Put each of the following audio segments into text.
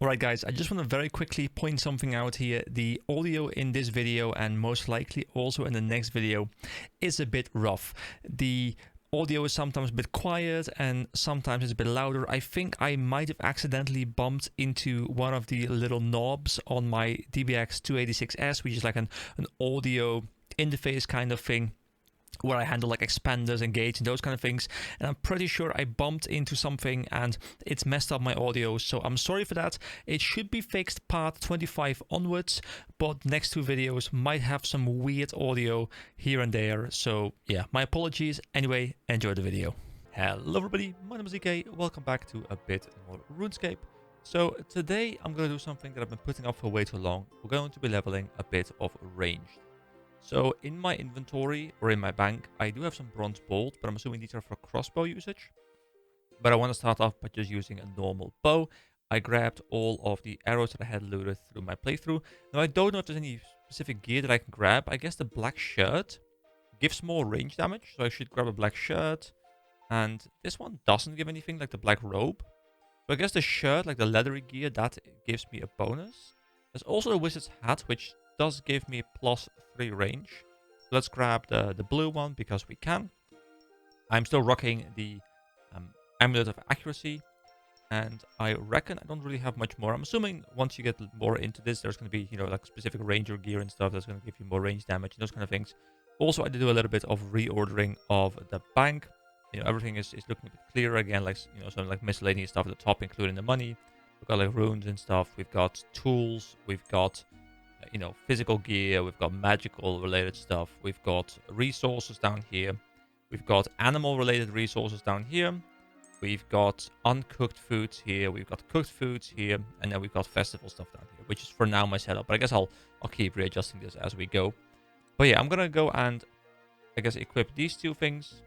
Alright guys, I just want to very quickly point something out here. The audio in this video and most likely also in the next video is a bit rough. The audio is sometimes a bit quiet and sometimes it's a bit louder. I think I might have accidentally bumped into one of the little knobs on my DBX 286S, which is like an audio interface kind of thing, where I handle like expanders and gates and those kind of things, and I'm pretty sure I bumped into something and it's messed up my audio, so I'm sorry for that. It should be fixed part 25 onwards, but next two videos might have some weird audio here and there, so yeah, my apologies. Anyway, enjoy the video. Hello everybody, my name is EK, welcome back to a bit more RuneScape. So today I'm going to do something that I've been putting off for way too long. We're going to be leveling a bit of ranged. So in my inventory or in my bank, I do have some bronze bolt, but I'm assuming these are for crossbow usage. But I want to start off by just using a normal bow. I grabbed all of the arrows that I had looted through my playthrough. Now I don't know if there's any specific gear that I can grab. I guess the black shirt gives more range damage, so I should grab a black shirt. And this one doesn't give anything, like the black robe. So I guess the shirt, like the leathery gear, that gives me a bonus. There's also the wizard's hat, which does give me +3 range. Let's grab the blue one because we can. I'm still rocking the amulet of accuracy, and I reckon I don't really have much more. I'm assuming once you get more into this, there's going to be, like specific ranger gear and stuff that's going to give you more range damage and those kind of things. Also, I did do a little bit of reordering of the bank. Everything is looking a bit clearer again, like some like miscellaneous stuff at the top, including the money. We've got like runes and stuff. We've got tools. We've got physical gear, we've got magical related stuff, we've got resources down here, we've got animal related resources down here, we've got uncooked foods here, we've got cooked foods here, and then we've got festival stuff down here, which is for now my setup, but I guess I'll keep readjusting this as we go. But yeah, I'm gonna go and I guess equip these two things.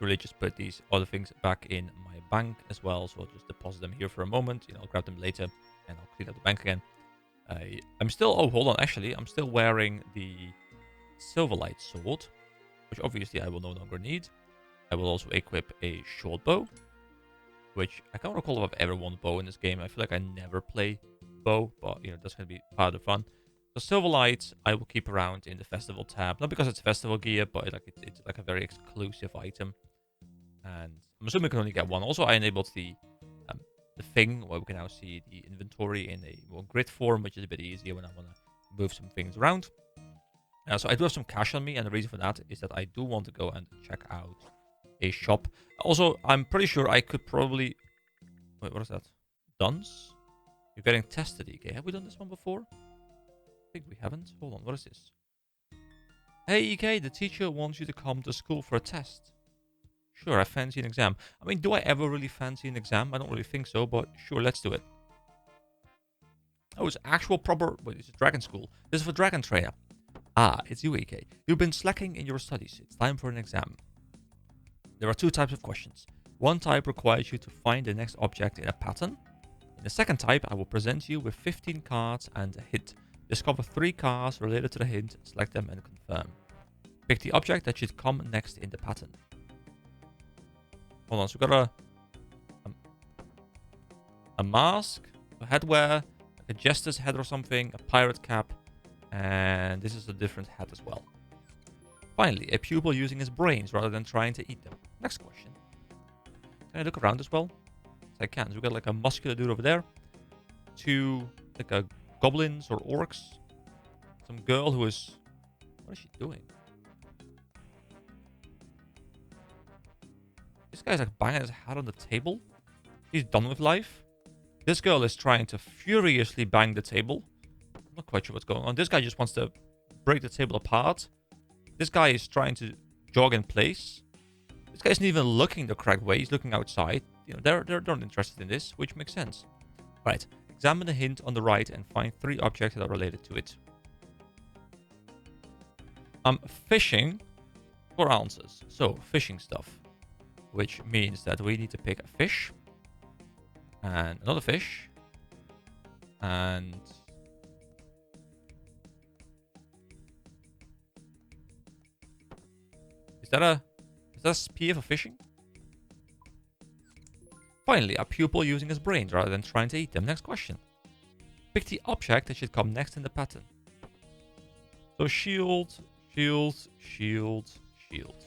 Really just put these other things back in my bank as well, so I'll just deposit them here for a moment, I'll grab them later and I'll clean up the bank again. I'm still, oh, hold on, actually, I'm still wearing the Silverlight sword, which obviously I will no longer need. I will also equip a short bow, which I can't recall if I've ever won bow in this game. I feel like I never play bow, but, that's going to be part of the fun. So Silverlight, I will keep around in the festival tab, not because it's festival gear, but it's like a very exclusive item. And I'm assuming I can only get one. Also, I enabled the thing where we can now see the inventory in a more grid form, which is a bit easier when I want to move some things around. So I do have some cash on me, and the reason for that is that I do want to go and check out a shop. Also, I'm pretty sure I could probably... Wait, what is that? Duns? You're getting tested, EK. Have we done this one before? I think we haven't. Hold on, what is this? Hey, EK, the teacher wants you to come to school for a test. Sure, I fancy an exam. I mean, do I ever really fancy an exam? I don't really think so, but sure, let's do it. Oh, it's actual proper... Wait, it's a dragon school. This is for dragon trainer. Ah, it's you, EK. You've been slacking in your studies. It's time for an exam. There are two types of questions. One type requires you to find the next object in a pattern. In the second type, I will present you with 15 cards and a hint. Discover 3 cards related to the hint, select them and confirm. Pick the object that should come next in the pattern. Hold on, so we got a mask, a headwear, a jester's head or something, a pirate cap, and this is a different hat as well. Finally, a pupil using his brains rather than trying to eat them. Next question. Can I look around as well? Yes, I can. So we got like a muscular dude over there. 2 like a goblins or orcs. Some girl who is... What is she doing? This guy's like banging his head on the table. He's done with life. This girl is trying to furiously bang the table. I'm not quite sure what's going on. This guy just wants to break the table apart. This guy is trying to jog in place. This guy isn't even looking the correct way. He's looking outside. They're not interested in this, which makes sense. Right. Examine the hint on the right and find 3 objects that are related to it. I'm fishing for answers. So, fishing stuff. Which means that we need to pick a fish. And another fish. And... Is that a spear for fishing? Finally, a pupil using his brains rather than trying to eat them. Next question. Pick the object that should come next in the pattern. So shield, shield, shield, shield.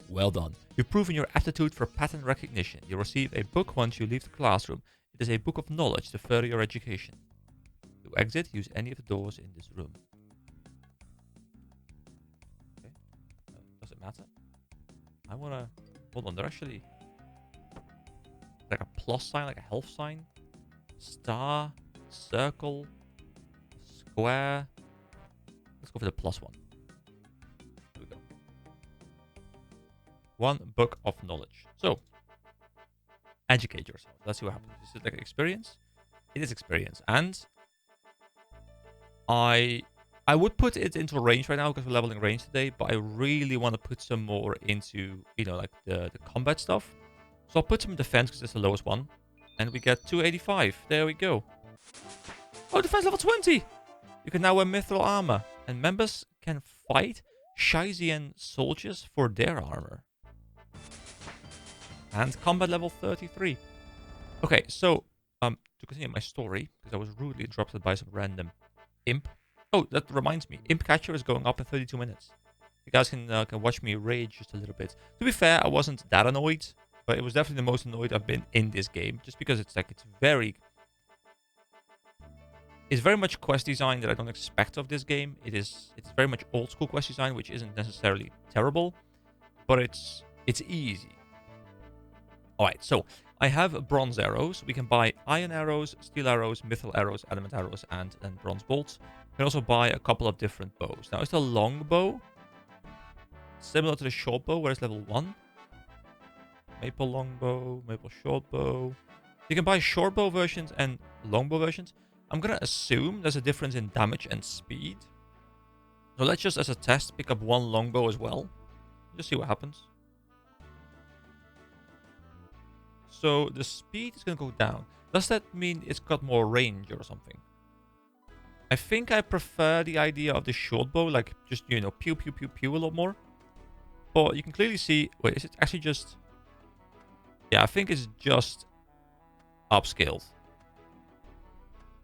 Well done. You've proven your aptitude for pattern recognition. You receive a book once you leave the classroom. It is a book of knowledge to further your education. To exit, use any of the doors in this room. Okay. Does it matter? I wanna... Hold on, they're actually... Like a plus sign, like a health sign. Star, circle, square. Let's go for the plus one. Here we go. One book of knowledge. So, educate yourself. Let's see what happens. Is it like experience? It is experience. And I would put it into range right now because we're leveling range today, but I really want to put some more into, you know, like the combat stuff. So I'll put some in defense because it's the lowest one. And we get 285. There we go. Oh, defense level 20! You can now wear mithril armor. And members can fight Shizian soldiers for their armor. And combat level 33. Okay, so to continue my story, because I was rudely interrupted by some random imp. Oh, that reminds me. Imp Catcher is going up in 32 minutes. You guys can watch me rage just a little bit. To be fair, I wasn't that annoyed. But it was definitely the most annoyed I've been in this game. Just because it's like, it's very much quest design that I don't expect of this game. It's very much old school quest design, which isn't necessarily terrible. But it's easy. Alright, so I have bronze arrows. We can buy iron arrows, steel arrows, mithril arrows, adamant arrows, and then bronze bolts. We can also buy a couple of different bows. Now, is the long bow similar to the short bow, where it's level 1? Maple longbow, maple shortbow. You can buy shortbow versions and longbow versions. I'm gonna assume there's a difference in damage and speed. So let's just, as a test, pick up one longbow as well. Just see what happens. So the speed is gonna go down. Does that mean it's got more range or something? I think I prefer the idea of the shortbow, like just, you know, pew pew pew pew a lot more. But you can clearly see. Wait, is it actually just? Yeah, I think it's just upscaled.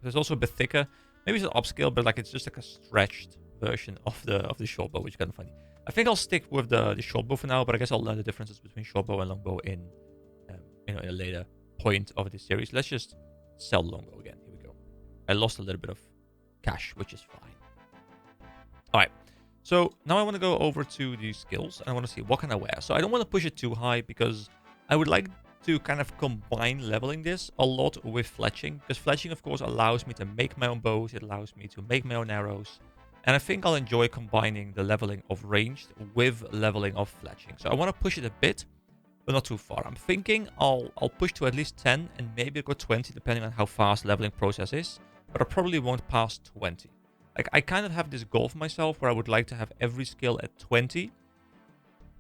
It's also a bit thicker. Maybe it's an upscale, but like it's just like a stretched version of the short bow, which is kind of funny. I think I'll stick with the short bow for now, but I guess I'll learn the differences between short bow and longbow in you know, in a later point of this series. Let's just sell longbow again. Here we go. I lost a little bit of cash, which is fine. All right. So now I want to go over to the skills, and I want to see what can I wear. So I don't want to push it too high because I would like to kind of combine leveling this a lot with fletching, because fletching, of course, allows me to make my own bows. It allows me to make my own arrows. And I think I'll enjoy combining the leveling of ranged with leveling of fletching. So I want to push it a bit, but not too far. I'm thinking I'll push to at least 10 and maybe go 20, depending on how fast leveling process is. But I probably won't pass 20. Like, I kind of have this goal for myself where I would like to have every skill at 20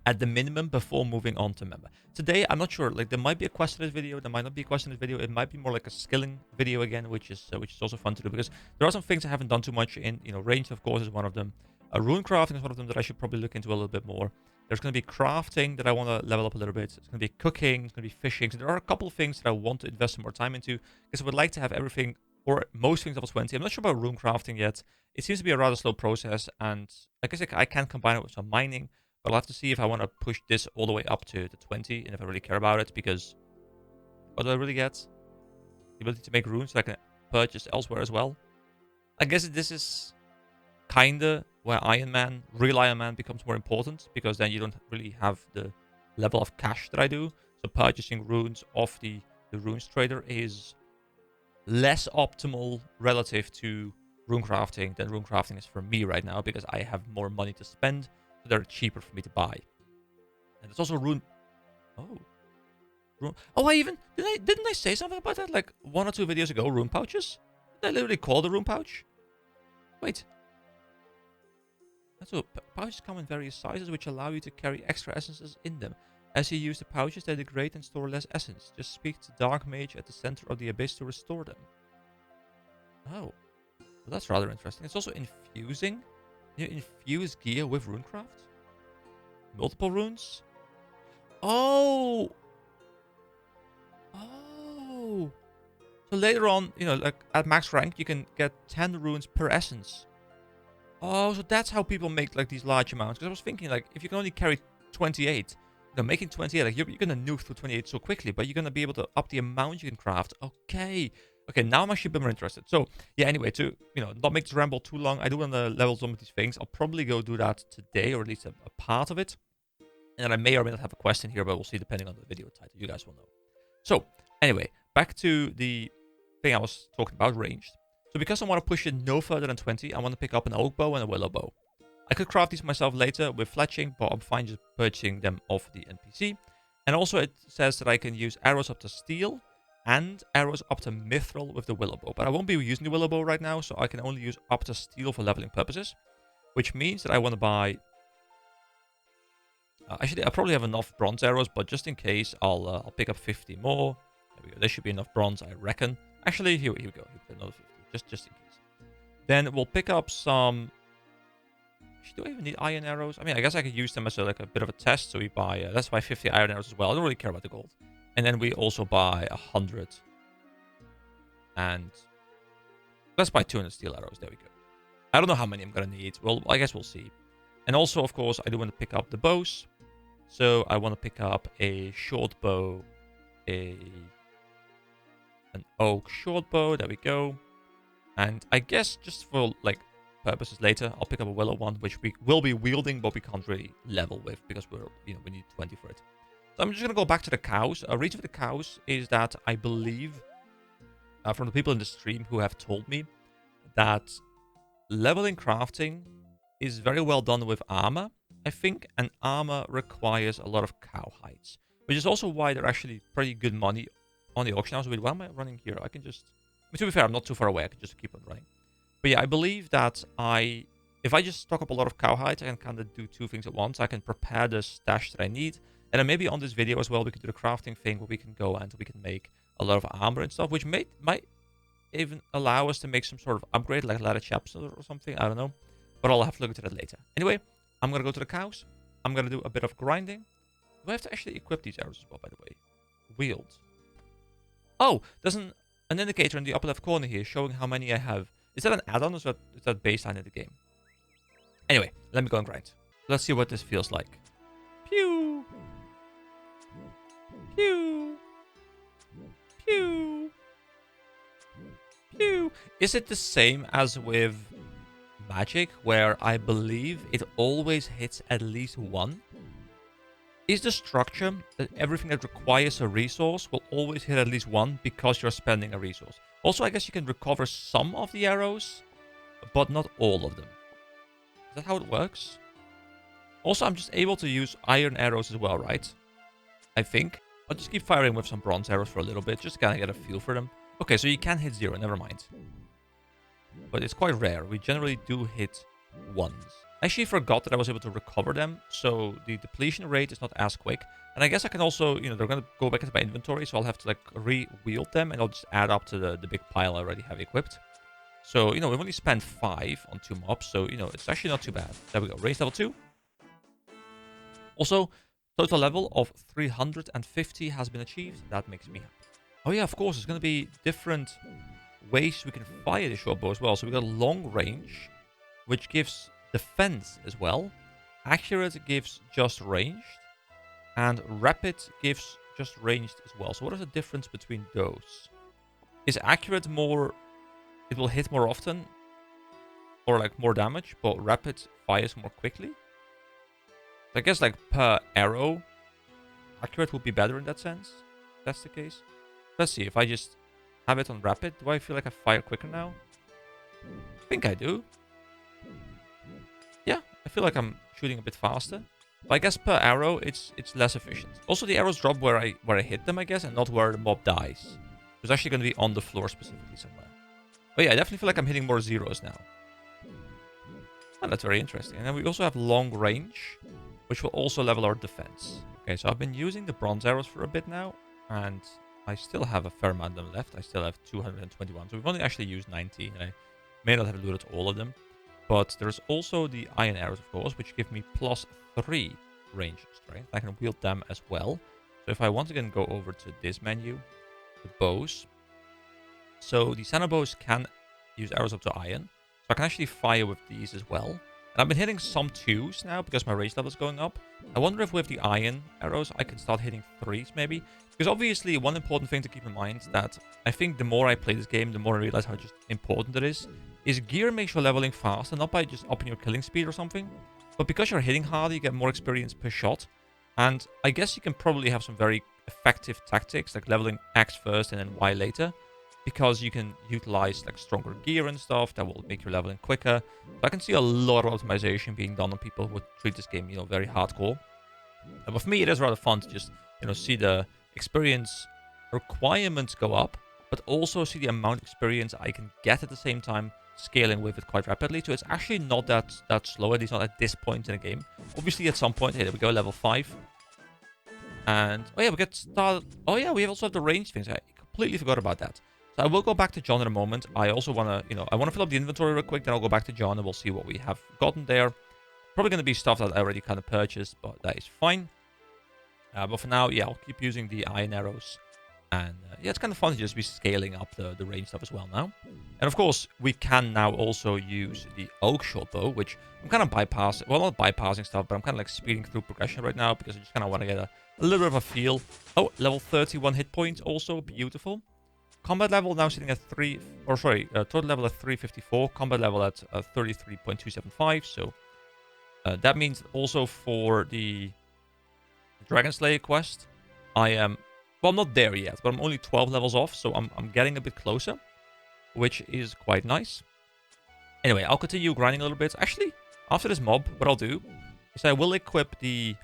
at the minimum before moving on to member. Today, I'm not sure. Like, there might be a question in this video. There might not be a question in this video. It might be more like a skilling video again, which is also fun to do because there are some things I haven't done too much in. You know, range, of course, is one of them. Rune crafting is one of them that I should probably look into a little bit more. There's going to be crafting that I want to level up a little bit. It's going to be cooking. It's going to be fishing. So there are a couple of things that I want to invest some more time into because I would like to have everything or most things level 20. I'm not sure about rune crafting yet. It seems to be a rather slow process, and I guess I can combine it with some mining, but I'll have to see if I want to push this all the way up to the 20 and if I really care about it, because what do I really get? The ability to make runes so I can purchase elsewhere as well. I guess this is kinda where real Iron Man becomes more important, because then you don't really have the level of cash that I do. So purchasing runes off the runes trader is less optimal relative to rune crafting than rune crafting is for me right now, because I have more money to spend, so they're cheaper for me to buy. And it's also rune. Oh, I even didn't I say something about that like 1 or 2 videos ago? Rune pouches? Did I literally call the rune pouch? Wait. So pouches come in various sizes, which allow you to carry extra essences in them. As you use the pouches, they degrade and store less essence. Just speak to Dark Mage at the center of the abyss to restore them. Oh, well, that's rather interesting. It's also infusing. You infuse gear with runecraft. Multiple runes. Oh, Oh. So later on, you know, like at max rank, you can get 10 runes per essence. Oh, so that's how people make like these large amounts. Because I was thinking, like, if you can only carry 28, you know, making 28, like you're gonna nuke through 28 so quickly, but you're gonna be able to up the amount you can craft. Okay. Okay, now I'm actually a bit more interested. So yeah, anyway, to not make this ramble too long, I do want to level some of these things. I'll probably go do that today, or at least a part of it. And then I may or may not have a question here, but we'll see depending on the video title. You guys will know. So anyway, back to the thing I was talking about, ranged. So because I want to push it no further than 20, I want to pick up an oak bow and a willow bow. I could craft these myself later with fletching, but I'm fine just purchasing them off the NPC. And also it says that I can use arrows up to steel and arrows up to mithril with the willow bow. But I won't be using the willow bow right now, so I can only use up to steel for leveling purposes. Which means that I want to buy... actually, I probably have enough bronze arrows, but just in case, I'll pick up 50 more. There we go. There should be enough bronze, I reckon. Actually, here we go. Another 50, just in case. Then we'll pick up some... Do I even need iron arrows? I mean, I guess I could use them as a bit of a test. So we buy... let's buy 50 iron arrows as well. I don't really care about the gold. And then we also buy 100. And let's buy 200 steel arrows. There we go. I don't know how many I'm going to need. Well, I guess we'll see. And also, of course, I do want to pick up the bows. So I want to pick up a short bow, an oak short bow. There we go. And I guess just for like purposes later, I'll pick up a willow one, which we will be wielding, but we can't really level with because we need 20 for it. So I'm just gonna go back to the cows. A reason for the cows is that I believe from the people in the stream who have told me that leveling crafting is very well done with armor, I think, and armor requires a lot of cow hides, which is also why they're actually pretty good money on the auction house. Wait, why am I running here? I can just... to be fair, I'm not too far away. I can just keep on running. But yeah, I believe that if I just stock up a lot of cow hides, I can kind of do two things at once. I can prepare the stash that I need. And then maybe on this video as well, we can do the crafting thing where we can go and we can make a lot of armor and stuff, which might even allow us to make some sort of upgrade, like leather chaps or something. I don't know. But I'll have to look into that later. Anyway, I'm going to go to the cows. I'm going to do a bit of grinding. Do I have to actually equip these arrows as well, by the way? Wield. Oh, there's an indicator in the upper left corner here showing how many I have. Is that an add-on or is that baseline in the game? Anyway, let me go and grind. Let's see what this feels like. Pew! Pew! Pew! Pew! Is it the same as with magic, where I believe it always hits at least one? Is the structure that everything that requires a resource will always hit at least one because you're spending a resource? Also, I guess you can recover some of the arrows, but not all of them. Is that how it works? Also, I'm just able to use iron arrows as well, right? I think. I'll just keep firing with some bronze arrows for a little bit, just to kind of get a feel for them. Okay, so you can hit 0, never mind. But it's quite rare. We generally do hit ones. I actually forgot that I was able to recover them, so the depletion rate is not as quick. And I guess I can also, they're going to go back into my inventory, so I'll have to like re-wield them, and I'll just add up to the big pile I already have equipped. So, we've only spent 5 on 2 mobs, so, it's actually not too bad. There we go, raise level 2. Also, total level of 350 has been achieved. That makes me happy. Oh yeah, of course, there's going to be different ways we can fire the short bow as well. So we got long range, which gives defense as well. Accurate gives just ranged. And rapid gives just ranged as well. So what is the difference between those? Is accurate more... it will hit more often, or like more damage, but rapid fires more quickly? I guess like per arrow, accurate would be better in that sense. If that's the case. Let's see, if I just have it on rapid, do I feel like I fire quicker now? I think I do. Yeah, I feel like I'm shooting a bit faster. But I guess per arrow, it's less efficient. Also, the arrows drop where I hit them, I guess, and not where the mob dies. It's actually going to be on the floor specifically somewhere. But yeah, I definitely feel like I'm hitting more zeros now. Oh, that's very interesting. And then we also have long range, which will also level our defense. Okay, so I've been using the bronze arrows for a bit now, and I still have a fair amount of them left. I still have 221, so we've only actually used 19. I may not have looted all of them. But there's also the iron arrows, of course, which give me +3 range strength. I can wield them as well. So if I once again go over to this menu, the bows. So the center bows can use arrows up to iron. So I can actually fire with these as well. And I've been hitting some 2s now because my range level is going up. I wonder if with the iron arrows I can start hitting 3s maybe. Because obviously one important thing to keep in mind that I think the more I play this game, the more I realize how just important it is gear makes your leveling faster, not by just upping your killing speed or something, but because you're hitting harder, you get more experience per shot. And I guess you can probably have some very effective tactics, like leveling X first and then Y later, because you can utilize like stronger gear and stuff that will make your leveling quicker. So I can see a lot of optimization being done on people who treat this game, very hardcore. And for me, it is rather fun to just, see the experience requirements go up, but also see the amount of experience I can get at the same time, scaling with it quite rapidly. So it's actually not that slow, at least not at this point in the game. Obviously, at some point, hey, there we go, level 5. And, oh yeah, we get started. Oh yeah, we also have the range things. I completely forgot about that. So I will go back to John in a moment. I also want to, I want to fill up the inventory real quick, then I'll go back to John and we'll see what we have gotten there. Probably going to be stuff that I already kind of purchased, but that is fine. But for now, yeah, I'll keep using the iron arrows. And yeah, it's kind of fun to just be scaling up the range stuff as well now. And of course, we can now also use the oak short bow, which I'm kind of bypassing. Well, not bypassing stuff, but I'm kind of like speeding through progression right now because I just kind of want to get a little bit of a feel. Oh, level 31 hit points, also beautiful. Combat level now sitting at total level at 354. Combat level at 33.275. So that means also for the Dragon Slayer quest, I am, well, I'm not there yet, but I'm only 12 levels off, so I'm getting a bit closer, which is quite nice. Anyway, I'll continue grinding a little bit. Actually, after this mob, what I'll do is I will equip the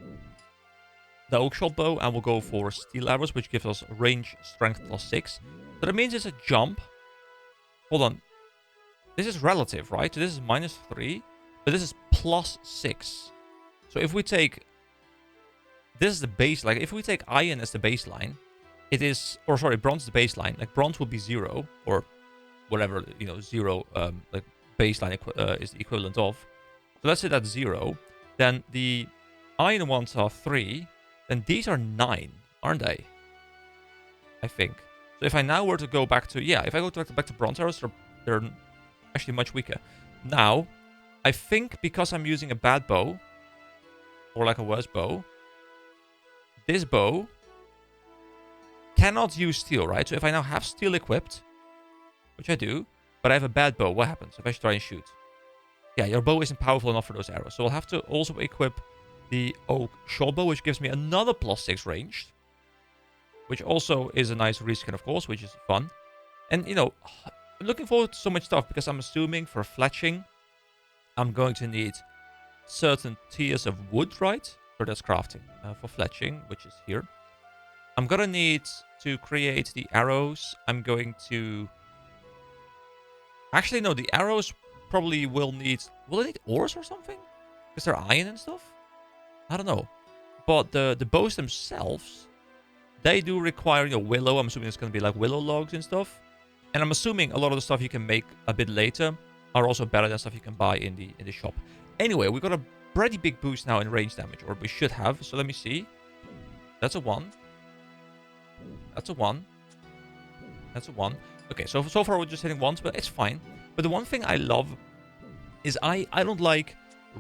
oak shot bow and we'll go for steel arrows, which gives us range strength +6. So that means it's a jump. Hold on. This is relative, right? So this is -3, but this is +6. So if we take... This is the base, like if we take iron as the baseline, it is, or sorry, bronze is the baseline. Like bronze would be 0, or whatever, 0, like baseline is the equivalent of. So let's say that's 0. Then the iron ones are 3. Then these are 9, aren't they? I think. So if I now were to go back to, yeah, if I go back to bronze arrows, they're actually much weaker. Now, I think because I'm using a bad bow, or like a worse bow, this bow cannot use steel, right? So if I now have steel equipped, which I do, but I have a bad bow, what happens if I try and shoot? Yeah, your bow isn't powerful enough for those arrows. So I'll have to also equip the oak short bow, which gives me another +6 range, which also is a nice reskin, of course, which is fun. And, I'm looking forward to so much stuff because I'm assuming for fletching, I'm going to need certain tiers of wood, right? So that's crafting for fletching, which is here. I'm going to need to create the arrows. I'm going to... Actually, no, the arrows probably will need... Will they need ores or something? Because they're iron and stuff? I don't know. But the bows themselves, they do require, willow. I'm assuming it's going to be like willow logs and stuff. And I'm assuming a lot of the stuff you can make a bit later are also better than stuff you can buy in the shop. Anyway, we got a pretty big boost now in range damage, or we should have. So let me see. That's a 1. That's a 1. That's a 1. Okay, so far we're just hitting 1s, but it's fine. But the one thing I love is I don't like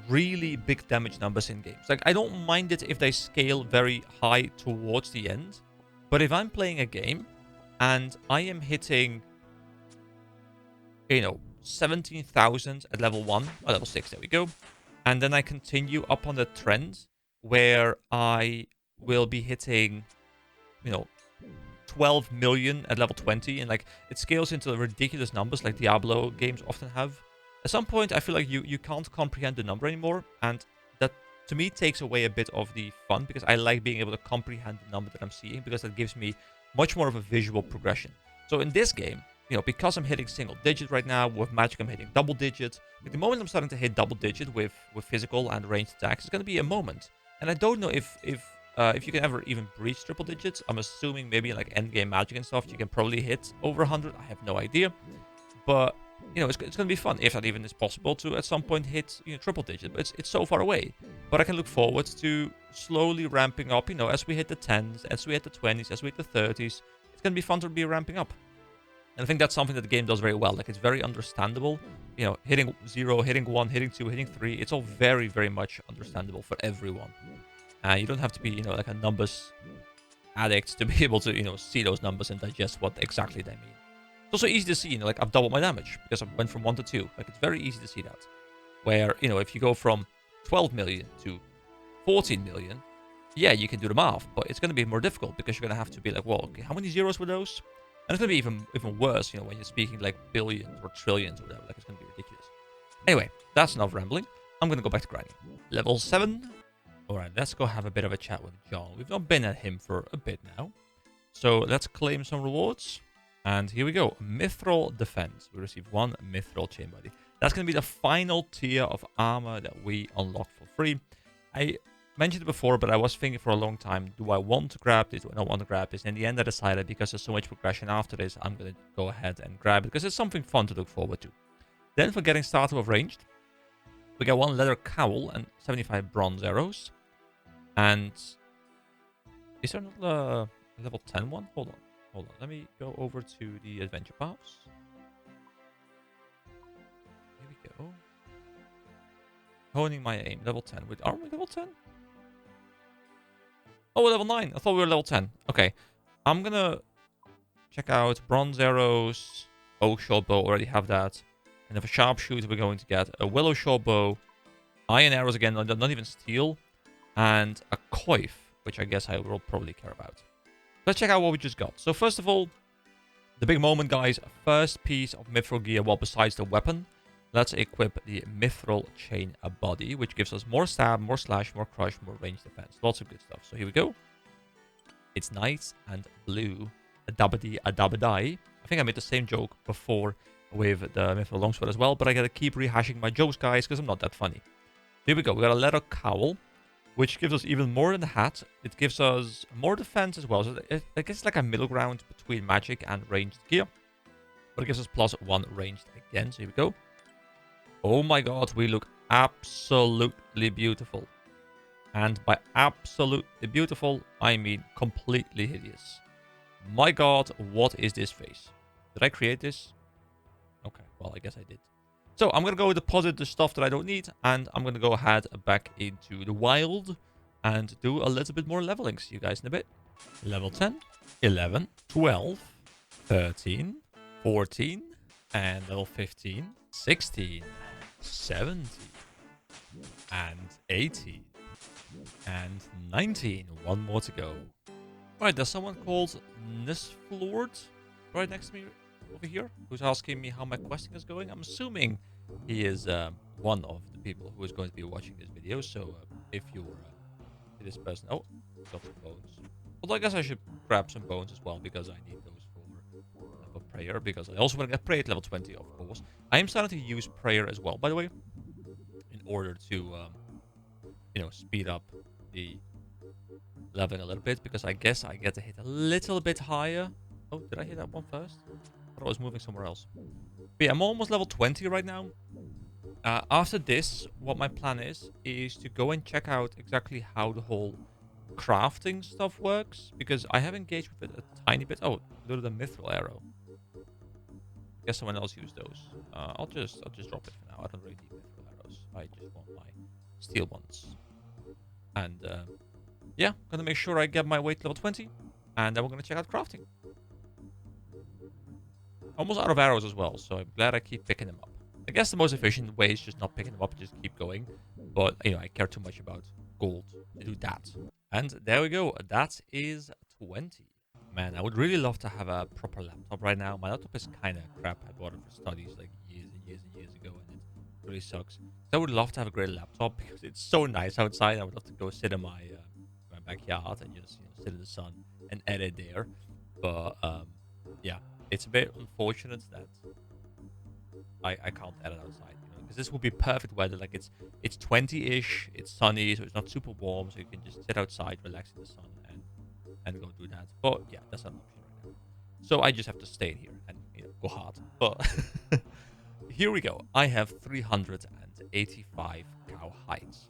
really big damage numbers in games. Like, I don't mind it if they scale very high towards the end. But if I'm playing a game and I am hitting, 17,000 at level 1, or level 6, there we go. And then I continue up on the trend where I will be hitting, 12 million at level 20. And like it scales into ridiculous numbers like Diablo games often have. At some point, I feel like you can't comprehend the number anymore. And that, to me, takes away a bit of the fun because I like being able to comprehend the number that I'm seeing because that gives me much more of a visual progression. So in this game, because I'm hitting single digit right now, with magic I'm hitting double digit. At the moment I'm starting to hit double digit with physical and ranged attacks, it's going to be a moment. And I don't know if you can ever even breach triple digits. I'm assuming maybe like endgame magic and stuff, you can probably hit over 100. I have no idea. But, it's going to be fun, if that even is possible, to at some point hit triple digit. But it's so far away. But I can look forward to slowly ramping up, as we hit the 10s, as we hit the 20s, as we hit the 30s. it's going to be fun to be ramping up. And I think that's something that the game does very well. Like, it's very understandable. You know, hitting 0, hitting 1, hitting 2, hitting 3. It's all very, very much understandable for everyone. You don't have to be, you know, like a numbers addict to be able to, you know, see those numbers and digest what exactly they mean. It's also easy to see, you know, like I've doubled my damage because I went from 1 to 2. Like, it's very easy to see that. Where, you know, if you go from 12 million to 14 million, yeah, you can do the math, but it's going to be more difficult because you're going to have to be like, well, okay, how many zeros were those? And it's going to be even worse, you know, when you're speaking like billions or trillions or whatever. Like, it's going to be ridiculous. Anyway, that's enough rambling. I'm going to go back to grinding. Level 7. Alright, let's go have a bit of a chat with John. We've not been at him for a bit now. So let's claim some rewards. And here we go. Mithril Defense. We received 1 Mithril Chain Body. That's going to be the final tier of armor that we unlock for free. I mentioned it before, but I was thinking for a long time, do I want to grab this? Do I not want to grab this? And in the end, I decided because there's so much progression after this, I'm going to go ahead and grab it because it's something fun to look forward to. Then for getting started with ranged, we get 1 leather cowl and 75 bronze arrows. And is there not a level 10 one? Hold on. Let me go over to the adventure paths. Here we go. Honing my aim, level 10. Wait, are we level 10? Oh, level 9. I thought we were level 10. Okay. I'm gonna check out bronze arrows, oak short bow, already have that. And then for sharpshooter, we're going to get a willow short bow, iron arrows again, not even steel. And a coif, which I guess I will probably care about. Let's check out what we just got. So first of all, the big moment, guys. First piece of mithril gear, well, besides the weapon, let's equip the mithril chain body, which gives us more stab, more slash, more crush, more range defense. Lots of good stuff. So here we go. It's nice and blue. A dabba-dee. I think I made the same joke before with the mithril longsword as well, but I gotta keep rehashing my jokes, guys, because I'm not that funny. Here we go. We got a leather cowl, which gives us even more than the hat. It gives us more defense as well. So I guess it's like a middle ground between magic and ranged gear. But it gives us +1 ranged again. So here we go. Oh my god, we look absolutely beautiful. And by absolutely beautiful, I mean completely hideous. My god, what is this face? Did I create this? Okay, well, I guess I did. So I'm going to go deposit the stuff that I don't need, and I'm going to go ahead back into the wild and do a little bit more leveling. See you guys in a bit. Level 10, 11, 12, 13, 14, and level 15, 16, 17, and 18, and 19. 1 more to go. Alright, there's someone called Nisflord right next to me over here who's asking me how my questing is going. I'm assuming he is one of the people who is going to be watching this video. So if you're this person, oh, got some bones. Although I guess I should grab some bones as well because I need those for prayer. Because I also want to get prayer at level 20, of course. I am starting to use prayer as well, by the way, in order to you know, speed up the leveling a little bit, because I guess I get to hit a little bit higher. Oh, did I hit that one first? I was moving somewhere else. But yeah, I'm almost level 20 right now. After this, what my plan is to go and check out exactly how the whole crafting stuff works, because I have engaged with it a tiny bit. Oh, look at the mithril arrow. Guess someone else used those. I'll just drop it for now. I don't really need mithril arrows. I just want my steel ones. And yeah, gonna make sure I get my weight level 20, and then we're gonna check out crafting. Almost out of arrows as well, so I'm glad I keep picking them up. I guess the most efficient way is just not picking them up and just keep going. But, you know, I care too much about gold to do that. And there we go. That is 20. Man, I would really love to have a proper laptop right now. My laptop is kind of crap. I bought it for studies like years and years and years ago, and it really sucks. I would love to have a great laptop because it's so nice outside. I would love to go sit in my backyard and just, you know, sit in the sun and edit there. But, yeah. It's a bit unfortunate that I can't edit outside, you know, because this would be perfect weather. Like it's 20-ish, it's sunny, so it's not super warm, so you can just sit outside, relax in the sun, and go do that. But yeah, that's not an option right now. So I just have to stay in here and, you know, go hard. But here we go. I have 385 cow hides.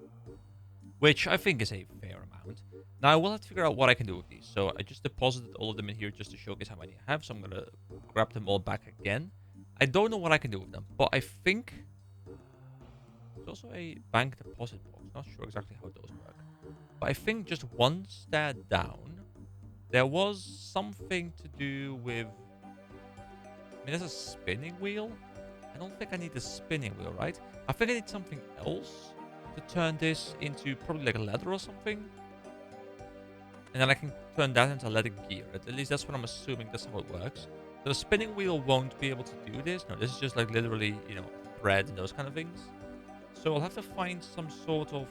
which I think is a fair amount. Now I will have to figure out what I can do with these. So I just deposited all of them in here just to showcase how many I have. So I'm going to grab them all back again. I don't know what I can do with them, but I think there's also a bank deposit box. Not sure exactly how those work. But I think just one stair down, there was something to do with... I mean, there's a spinning wheel. I don't think I need the spinning wheel, right? I think I need something else to turn this into probably like a ladder or something. And then I can turn that into a ladder gear. At least that's what I'm assuming. That's how it works. So the spinning wheel won't be able to do this. No, this is just like literally, you know, thread and those kind of things. So I'll have to find some sort of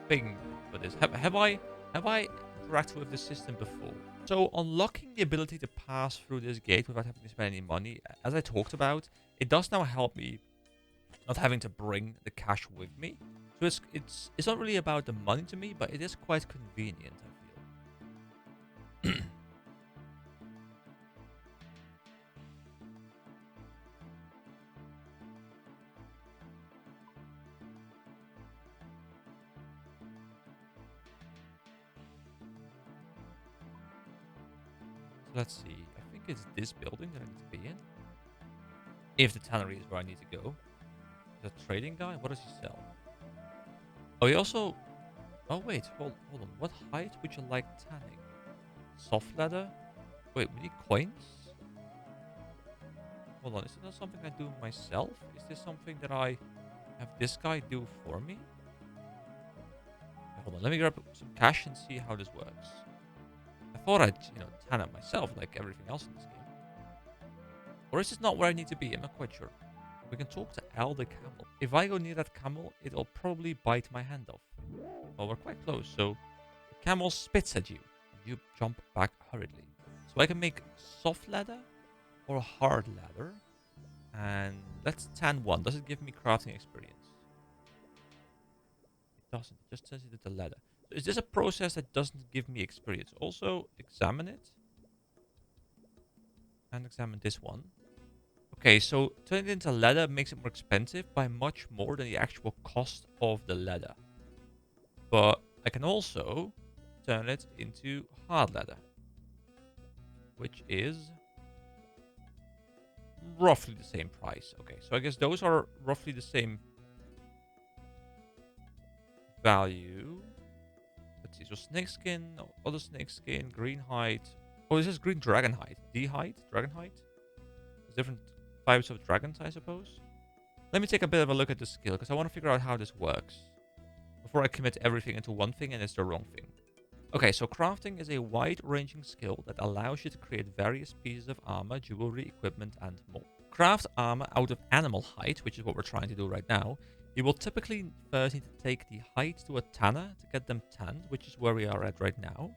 thing for this. Have I interacted with this system before? So unlocking the ability to pass through this gate without having to spend any money, as I talked about, it does now help me not having to bring the cash with me. So it's not really about the money to me, but it is quite convenient, I feel. Let's see. I think it's this building that I need to be in. If the tannery is where I need to go. The trading guy? What does he sell? Oh, he also... Oh, wait. Hold on. What height would you like tanning? Soft leather? Wait, we need coins? Hold on. Is it not something I do myself? Is this something that I have this guy do for me? Okay, hold on. Let me grab some cash and see how this works. I thought I'd, you know, tan it myself like everything else in this game. Or is this not where I need to be? I'm not quite sure. We can talk to Al the camel. If I go near that camel, it'll probably bite my hand off. Well, we're quite close, so the camel spits at you, and you jump back hurriedly. So I can make soft leather or hard leather. And let's tan one. Does it give me crafting experience? It doesn't. It just says it the leather. So is this a process that doesn't give me experience? Also, examine it. And examine this one. Okay, so turning it into leather makes it more expensive by much more than the actual cost of the leather. But I can also turn it into hard leather, which is roughly the same price. Okay, so I guess those are roughly the same value. Let's see, so snakeskin, other snakeskin, green hide. Oh, this is green dragon hide. D-hide? Dragon hide? There's different types of dragons, I suppose. Let me take a bit of a look at the skill, because I want to figure out how this works before I commit everything into one thing and it's the wrong thing. Okay, so crafting is a wide-ranging skill that allows you to create various pieces of armor, jewelry, equipment, and more. Craft armor out of animal hide, which is what we're trying to do right now. You will typically first need to take the hides to a tanner to get them tanned, which is where we are at right now.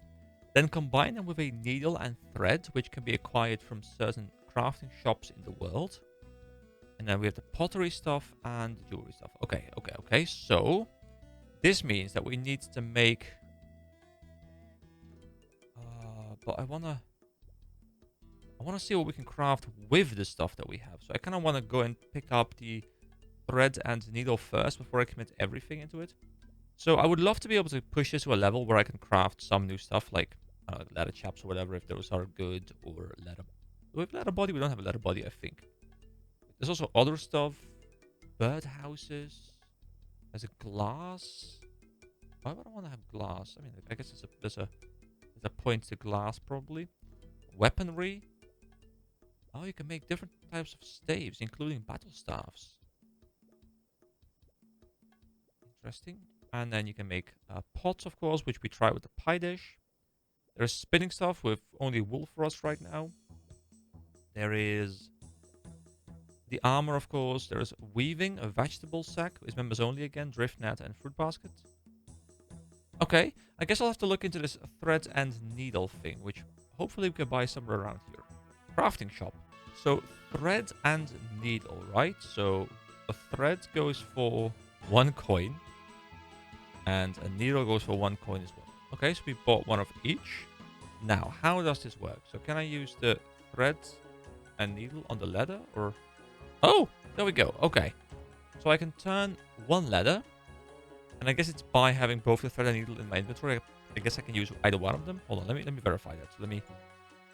Then combine them with a needle and thread, which can be acquired from certain crafting shops in the world. And then we have the pottery stuff and the jewelry stuff. Okay. So this means that we need to make... but I wanna see what we can craft with the stuff that we have. So I kind of want to go and pick up the thread and needle first before I commit everything into it. So I would love to be able to push this to a level where I can craft some new stuff like leather chaps or whatever, if those are good, or leather. Do we have leather body? We don't have a leather body, I think. There's also other stuff. Bird houses. There's a glass. Why would I want to have glass? I mean, I guess there's a point to glass probably. Weaponry. Oh, you can make different types of staves, including battle staffs. Interesting. And then you can make pots, of course, which we try with the pie dish. There's spinning stuff with only wool for us right now. There is the armor, of course. There is weaving, a vegetable sack is members only again, drift net, and fruit basket. Okay, I guess I'll have to look into this thread and needle thing, which hopefully we can buy somewhere around here. Crafting shop. So thread and needle, right? So a thread goes for 1 coin. And a needle goes for 1 coin as well. Okay, so we bought one of each. Now, how does this work? So can I use the thread and needle on the leather? Or... Oh, there we go. Okay. So I can turn 1 leather. And I guess it's by having both the thread and needle in my inventory. I guess I can use either one of them. Hold on, let me verify that. So let me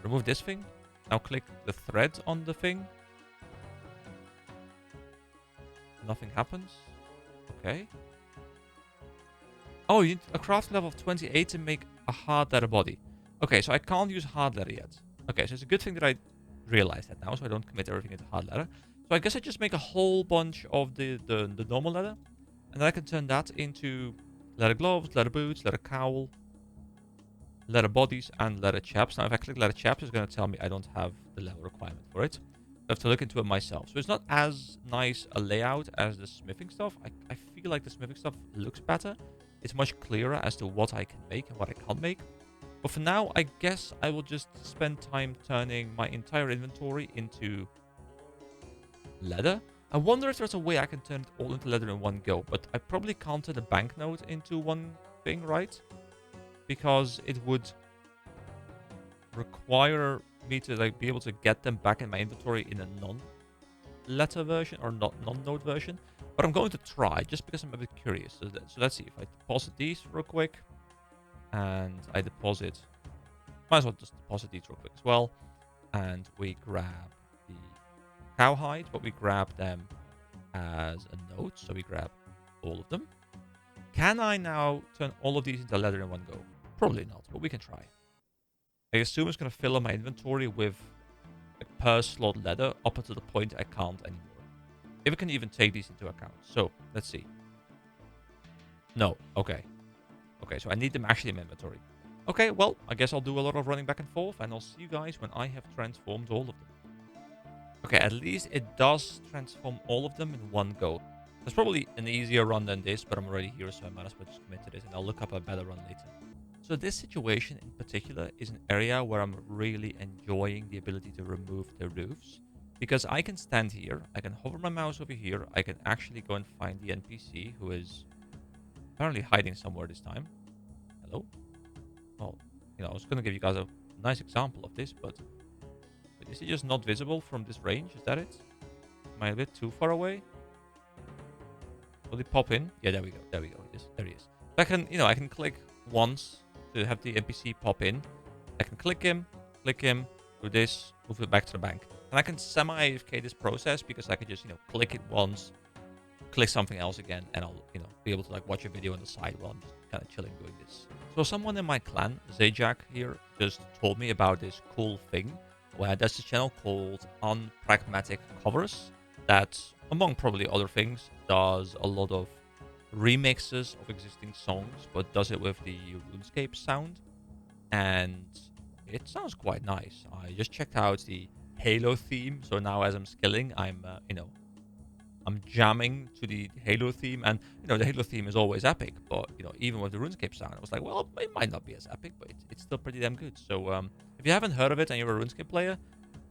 remove this thing. Now click the thread on the thing. Nothing happens. Okay. Oh, you need a craft level of 28 to make a hard leather body. Okay, so I can't use hard leather yet. Okay, so it's a good thing that I realized that now, so I don't commit everything into hard leather. So I guess I just make a whole bunch of the normal leather. And then I can turn that into leather gloves, leather boots, leather cowl, leather bodies, and leather chaps. Now, if I click leather chaps, it's going to tell me I don't have the level requirement for it. I have to look into it myself. So it's not as nice a layout as the smithing stuff. I feel like the smithing stuff looks better. It's much clearer as to what I can make and what I can't make. But for now, I guess I will just spend time turning my entire inventory into leather. I wonder if there's a way I can turn it all into leather in one go, but I probably can't turn a banknote into one thing, right? Because it would require me to like be able to get them back in my inventory in a non-letter version or not non-node version. But I'm going to try just because I'm a bit curious. So let's see if I deposit these real quick, and I deposit. Might as well just deposit these real quick as well, and we grab the cowhide, but we grab them as a node, so we grab all of them. Can I now turn all of these into leather in one go? Probably not, but we can try. I assume it's going to fill up my inventory with like, per slot leather up until the point I can't anymore. If I can even take these into account. So, let's see. No, okay. Okay, so I need them actually in my inventory. Okay, well, I guess I'll do a lot of running back and forth, and I'll see you guys when I have transformed all of them. Okay, at least it does transform all of them in one go. There's probably an easier run than this, but I'm already here, so I might as well just commit to this, and I'll look up a better run later. So this situation in particular is an area where I'm really enjoying the ability to remove the roofs. Because I can stand here, I can hover my mouse over here, I can actually go and find the NPC who is apparently hiding somewhere this time. Hello? Well, you know, I was going to give you guys a nice example of this, but is he just not visible from this range? Is that it? Am I a bit too far away? Will he pop in? Yeah, there we go. There we go. Yes, there he is. I can, you know, I can click once to have the NPC pop in. I can click him, do this, move it back to the bank. And I can semi-AFK this process because I can just, you know, click it once, click something else again, and I'll, you know, be able to like watch a video on the side while I'm just kind of chilling doing this. So someone in my clan, Zajak here, just told me about this cool thing where there's a channel called Unpragmatic Covers that, among probably other things, does a lot of remixes of existing songs, but does it with the RuneScape sound, and it sounds quite nice. I just checked out the Halo theme, so now as I'm skilling, I'm, you know, I'm jamming to the Halo theme, and, you know, the Halo theme is always epic, but, you know, even with the RuneScape sound, I was like, well, it might not be as epic, but it's still pretty damn good. So, if you haven't heard of it and you're a RuneScape player,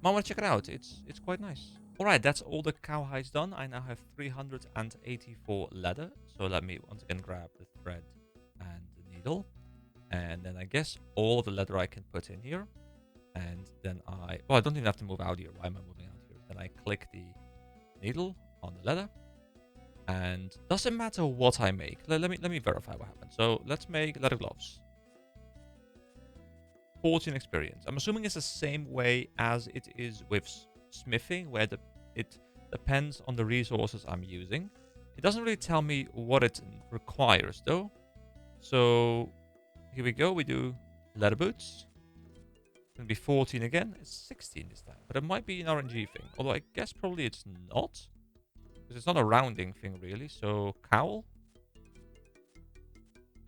might want to check it out. It's quite nice. Alright, that's all the cowhides done. I now have 384 leather. So let me once again grab the thread and the needle. And then I guess all of the leather I can put in here. And then I don't even have to move out here. Why am I moving out here? Then I click the needle on the leather. And doesn't matter what I make. Let me verify what happened. So let's make leather gloves. 14 experience. I'm assuming it's the same way as it is with smithing, where it depends on the resources I'm using. It doesn't really tell me what it requires though. So here we go. We do leather boots. It's gonna be 14 again. It's 16 this time, but it might be an RNG thing. Although I guess probably it's not, because it's not a rounding thing really. So cowl.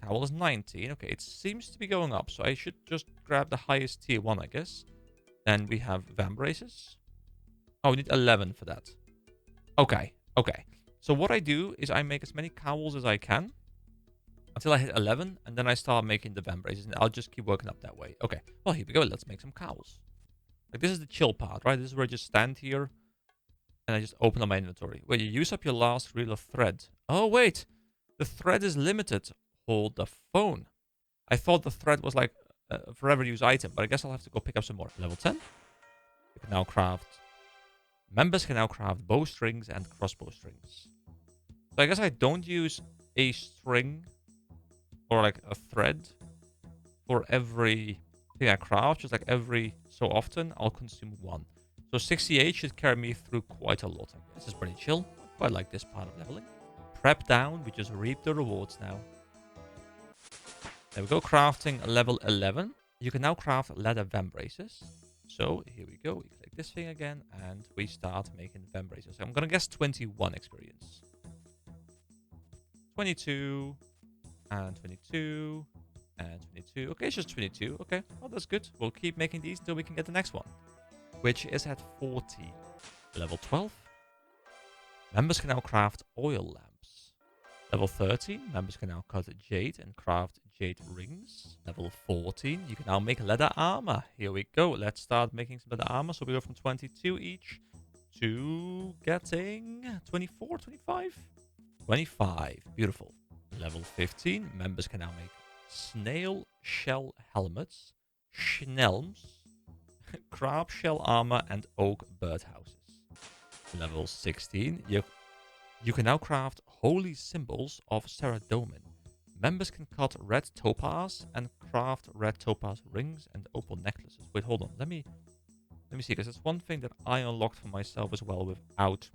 Cowl is 19. Okay, it seems to be going up, so I should just grab the highest tier 1, I guess. Then we have vambraces. Oh, we need 11 for that. Okay, okay. So what I do is I make as many cowls as I can until I hit 11, and then I start making the vambraces, and I'll just keep working up that way. Okay, well, here we go. Let's make some cowls. Like, this is the chill part, right? This is where I just stand here, and I just open up my inventory. Wait, you use up your last reel of thread. Oh, wait. The thread is limited. Hold the phone. I thought the thread was like a forever use item, but I guess I'll have to go pick up some more. Level 10. We can now craft... Members can now craft bowstrings and crossbow strings. So I guess I don't use a string or like a thread for every thing I craft. Just like every so often, I'll consume one. So 68 should carry me through quite a lot. This is pretty chill. I quite like this part of leveling. Prep down, we just reap the rewards now. There we go, crafting level 11. You can now craft leather vambraces. So here we go, we click this thing again, and we start making vambraces. I'm gonna guess 21 experience. 22, and 22, and 22. Okay, it's just 22. Okay, well, that's good. We'll keep making these until we can get the next one, which is at 40. Level 12. Members can now craft oil lamps. Level 13, members can now cut jade and craft jade rings. Level 14, you can now make leather armor. Here we go. Let's start making some leather armor. So we go from 22 each to getting 24, 25? 25. Beautiful. Level 15, members can now make snail shell helmets, schnelms, crab shell armor, and oak birdhouses. Level 16, you can now craft holy symbols of Saradomin. Members can cut red topaz and craft red topaz rings and opal necklaces. Wait, hold on. Let me see, because it's one thing that I unlocked for myself as well without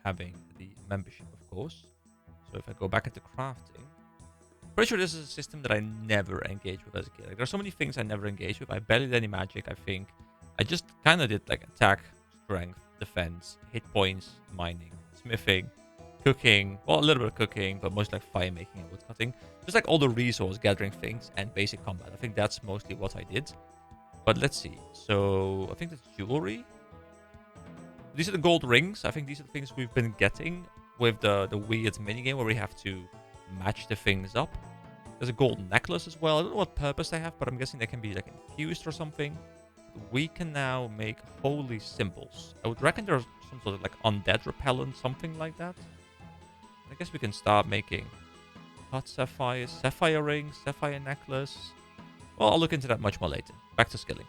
having the membership, of course. So if I go back into crafting, pretty sure this is a system that I never engaged with as a kid. Like, there's so many things I never engaged with. I barely did any magic, I think. I just kind of did like attack, strength, defense, hit points, mining, smithing, cooking, well, a little bit of cooking, but mostly like fire making and wood cutting. Just like all the resource gathering things and basic combat. I think that's mostly what I did. But let's see. So I think that's jewelry. These are the gold rings. I think these are the things we've been getting with the weird minigame where we have to match the things up. There's a gold necklace as well. I don't know what purpose they have, but I'm guessing they can be like infused or something. We can now make holy symbols. I would reckon there's some sort of like undead repellent, something like that. I guess we can start making cut sapphires, sapphire rings, sapphire necklace. Well, I'll look into that much more later. Back to skilling.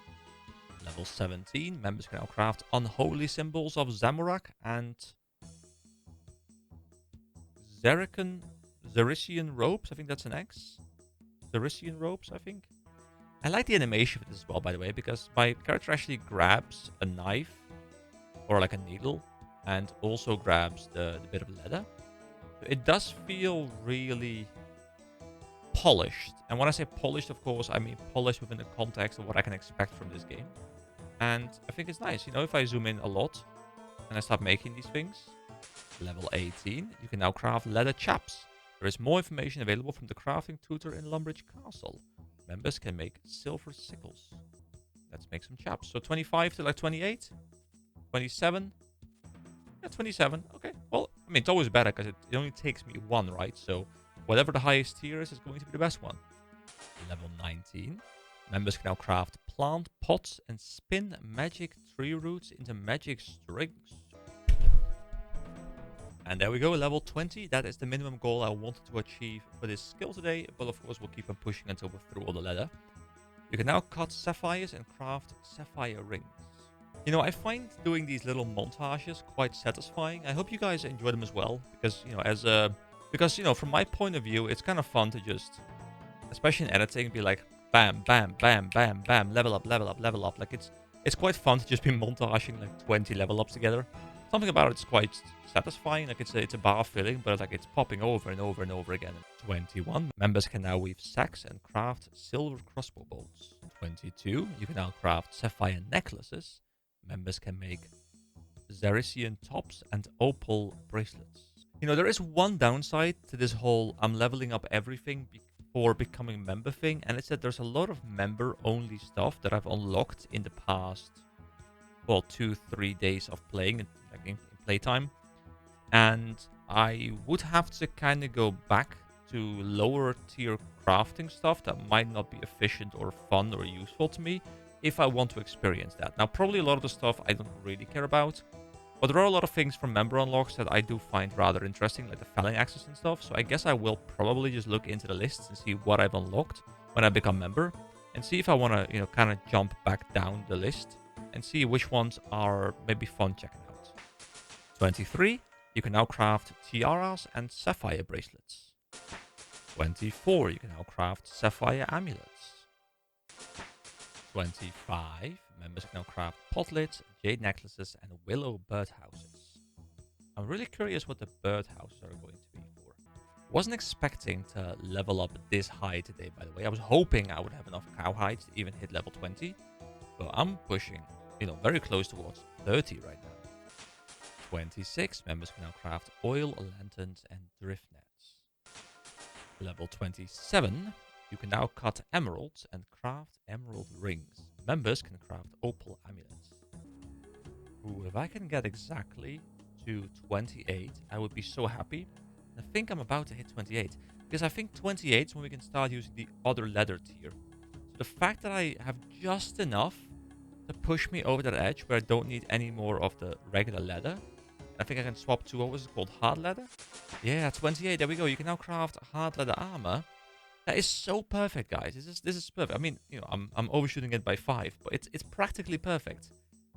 Level 17, members can now craft unholy symbols of Zamorak and Zerician ropes. I think that's an X. Zerician ropes, I think. I like the animation of this as well, by the way, because my character actually grabs a knife or like a needle and also grabs the bit of leather. It does feel really polished. And when I say polished, of course, I mean polished within the context of what I can expect from this game. And I think it's nice. You know, if I zoom in a lot and I start making these things. Level 18, you can now craft leather chaps. There is more information available from the crafting tutor in Lumbridge Castle. Members can make silver sickles. Let's make some chaps. So 25 to like 28? 27? Yeah, 27. Okay. Well, I mean, it's always better because it only takes me one, right? So whatever the highest tier is going to be the best one. Level 19. Members can now craft plant pots and spin magic tree roots into magic strings. And there we go, level 20. That is the minimum goal I wanted to achieve for this skill today. But of course, we'll keep on pushing until we're through all the leather. You can now cut sapphires and craft sapphire rings. You know, I find doing these little montages quite satisfying. I hope you guys enjoy them as well. Because, you know, from my point of view, it's kind of fun to just, especially in editing, be like, bam, bam, bam, bam, bam, level up, level up, level up. Like, it's quite fun to just be montaging like 20 level ups together. Something about it's quite satisfying. Like it's a bar filling, but like it's popping over and over and over again. 21. Members can now weave sacks and craft silver crossbow bolts. 22. You can now craft sapphire necklaces. Members can make Zerician tops and opal bracelets. You know, there is one downside to this whole I'm leveling up everything before becoming member thing, and it's that there's a lot of member-only stuff that I've unlocked in the past, well, 2-3 days of playing, like in playtime. And I would have to kind of go back to lower tier crafting stuff that might not be efficient or fun or useful to me if I want to experience that. Now, probably a lot of the stuff I don't really care about, but there are a lot of things from member unlocks that I do find rather interesting, like the felling axes and stuff. So I guess I will probably just look into the lists and see what I've unlocked when I become member, and see if I want to, kind of jump back down the list and see which ones are maybe fun checking out. 23. You can now craft tiaras and sapphire bracelets. 24. You can now craft sapphire amulets. 25. Members can now craft potlets, jade necklaces, and willow birdhouses. I'm really curious what the birdhouses are going to be for. Wasn't expecting to level up this high today, by the way. I was hoping I would have enough cowhide to even hit level 20. But I'm pushing, very close towards 30 right now. 26. Members can now craft oil lanterns and drift nets. Level 27. You can now cut emeralds and craft emerald rings. Members can craft opal amulets. Ooh, if I can get exactly to 28, I would be so happy. I think I'm about to hit 28. Because I think 28 is when we can start using the other leather tier. So the fact that I have just enough to push me over that edge where I don't need any more of the regular leather. I think I can swap to, what was it called? Hard leather? Yeah, 28. There we go. You can now craft hard leather armor. That is so perfect, guys. This is perfect. I mean, I'm overshooting it by 5, but it's practically perfect.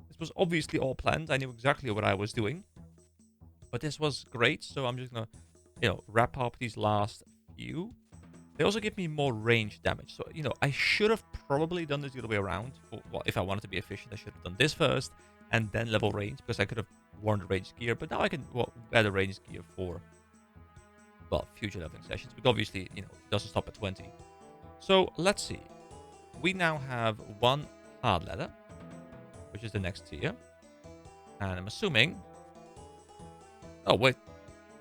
This was obviously all planned. I knew exactly what I was doing. But this was great, so I'm just gonna, wrap up these last few. They also give me more range damage. So, I should have probably done this the other way around. Well, if I wanted to be efficient, I should have done this first and then level range, because I could have worn the range gear. But now I can wear the range gear for, future leveling sessions. But obviously, it doesn't stop at 20. So let's see. We now have 1 hard leather, which is the next tier. And I'm assuming... Oh, wait.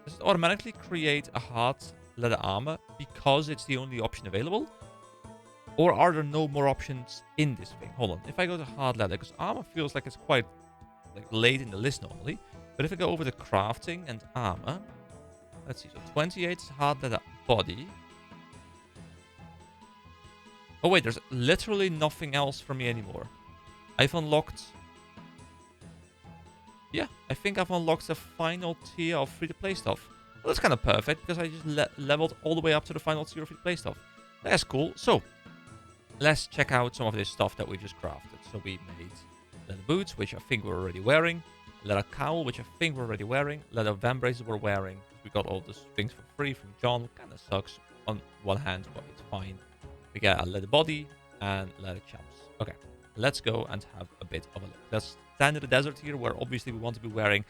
Does it automatically create a hard leather armor because it's the only option available? Or are there no more options in this thing? Hold on. If I go to hard leather, because armor feels like it's quite late in the list normally. But if I go over to crafting and armor... Let's see. So 28 is hard leather body. Oh, wait. There's literally nothing else for me anymore. I've unlocked... Yeah, I think I've unlocked the final tier of free-to-play stuff. Well, that's kind of perfect, because I just leveled all the way up to the final tier of free-to-play stuff. That's cool. So, let's check out some of this stuff that we just crafted. So we made leather boots, which I think we're already wearing. Leather cowl, which I think we're already wearing. Leather van braces we're wearing. We got all these things for free from John. Kind of sucks on one hand, but it's fine. We get a leather body and leather chaps. Okay, let's go and have a bit of a look. Let's stand in the desert here, where obviously we want to be wearing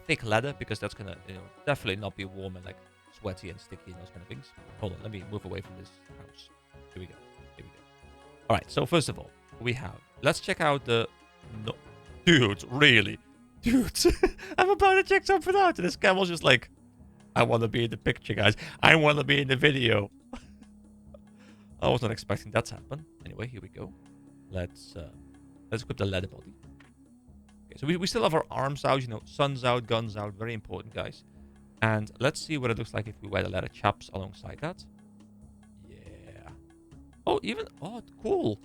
thick leather, because that's gonna, definitely not be warm and sweaty and sticky and those kind of things. Hold on, let me move away from this house. Here we go. Here we go. All right. So first of all, we have. Let's check out the. No, dude, really, dude. I'm about to check something out, and this camel's just like, I want to be in the picture, guys. I want to be in the video. I was not expecting that to happen. Anyway, here we go. Let's equip the leather body. Okay, so we still have our arms out, suns out, guns out. Very important, guys. And let's see what it looks like if we wear the leather chaps alongside that. Yeah. Oh, oh, cool.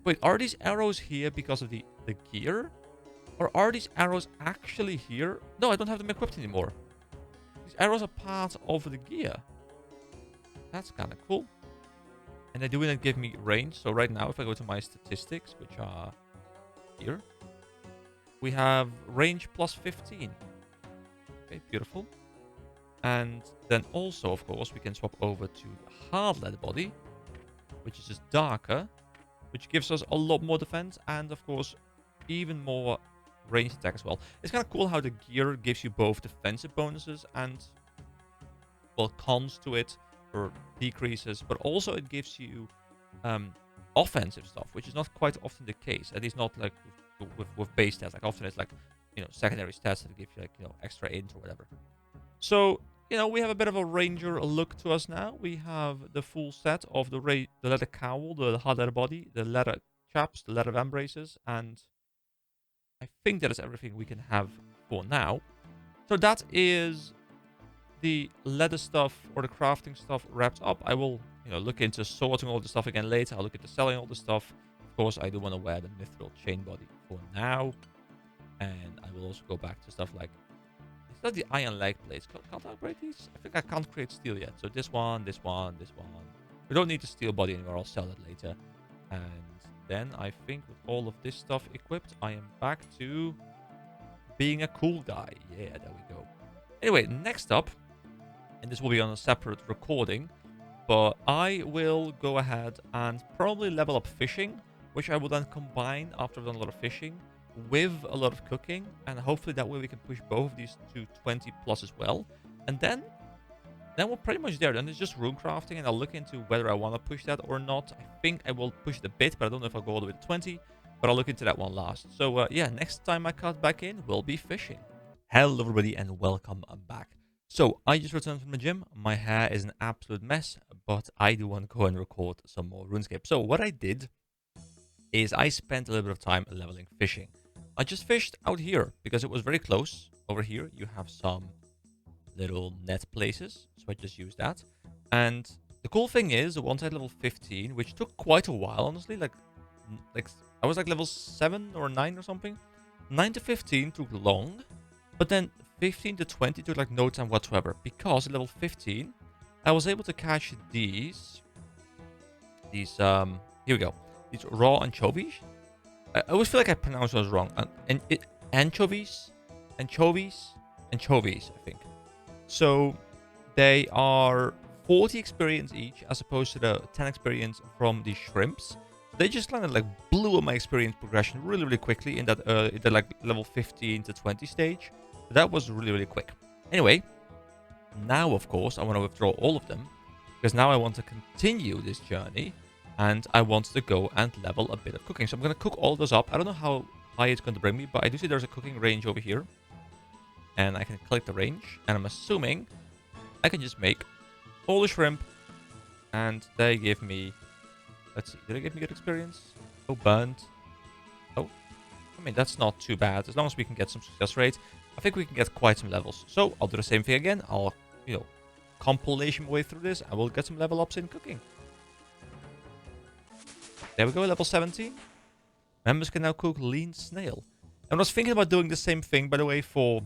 Wait, are these arrows here because of the gear? Or are these arrows actually here? No, I don't have them equipped anymore. These arrows are part of the gear. That's kind of cool. And they do not give me range. So right now, if I go to my statistics, which are here, we have range plus 15. Okay, beautiful. And then also, of course, we can swap over to the hard leather body, which is just darker, which gives us a lot more defense and, of course, even more range attack as well. It's kind of cool how the gear gives you both defensive bonuses and, cons to it, or decreases, but also it gives you offensive stuff, which is not quite often the case. At least not like with base stats. Like often it's like, secondary stats that give you extra int or whatever. So, we have a bit of a ranger look to us now. We have the full set of the leather cowl, the hard leather body, the leather chaps, the leather van braces, and I think that is everything we can have for now. So that is the leather stuff or the crafting stuff wrapped up. I will, look into sorting all the stuff again later. I'll look into selling all the stuff. Of course, I do want to wear the mithril chain body for now. And I will also go back to stuff like... Is that the iron leg plates? Can't I upgrade these? I think I can't create steel yet. So this one, this one, this one. We don't need the steel body anymore. I'll sell that later. And then I think with all of this stuff equipped, I am back to being a cool guy. Yeah, there we go. Anyway, next up, and this will be on a separate recording, but I will go ahead and probably level up fishing, which I will then combine after I've done a lot of fishing with a lot of cooking, and hopefully that way we can push both of these to 20 plus as well. And then we're pretty much there. Then it's just runecrafting, and I'll look into whether I want to push that or not. I think I will push it a bit, but I don't know if I'll go all the way to 20, but I'll look into that one last. So yeah, next time I cut back in, we'll be fishing. Hello everybody and welcome back. So I just returned from the gym. My hair is an absolute mess, but I do want to go and record some more RuneScape. So what I did is I spent a little bit of time leveling fishing. I just fished out here because it was very close. Over here you have some little net places, so I just used that. And the cool thing is, once I had level 15, which took quite a while, honestly, like I was like level 7 or 9 or something. 9 to 15 took long, but then 15 to 20 took like no time whatsoever, because at level 15 I was able to catch these here we go, these raw anchovies. I always feel like I pronounce those wrong. Anchovies, I think. So they are 40 experience each, as opposed to the 10 experience from the shrimps. They just kind of like blew up my experience progression really, really quickly in that like level 15 to 20 stage. That was really, really quick. Anyway, now of course I want to withdraw all of them, because now I want to continue this journey, and I want to go and level a bit of cooking. So I'm going to cook all those up. I don't know how high it's going to bring me, but I do see there's a cooking range over here, and I can click the range, and I'm assuming I can just make all the shrimp, and they give me, let's see, did they give me good experience? Oh, burnt. Oh, I mean, that's not too bad. As long as we can get some success rate, I think we can get quite some levels. So I'll do the same thing again. I'll, compilation my way through this, and we'll get some level ups in cooking. There we go, level 17. Members can now cook lean snail. And I was thinking about doing the same thing, by the way, for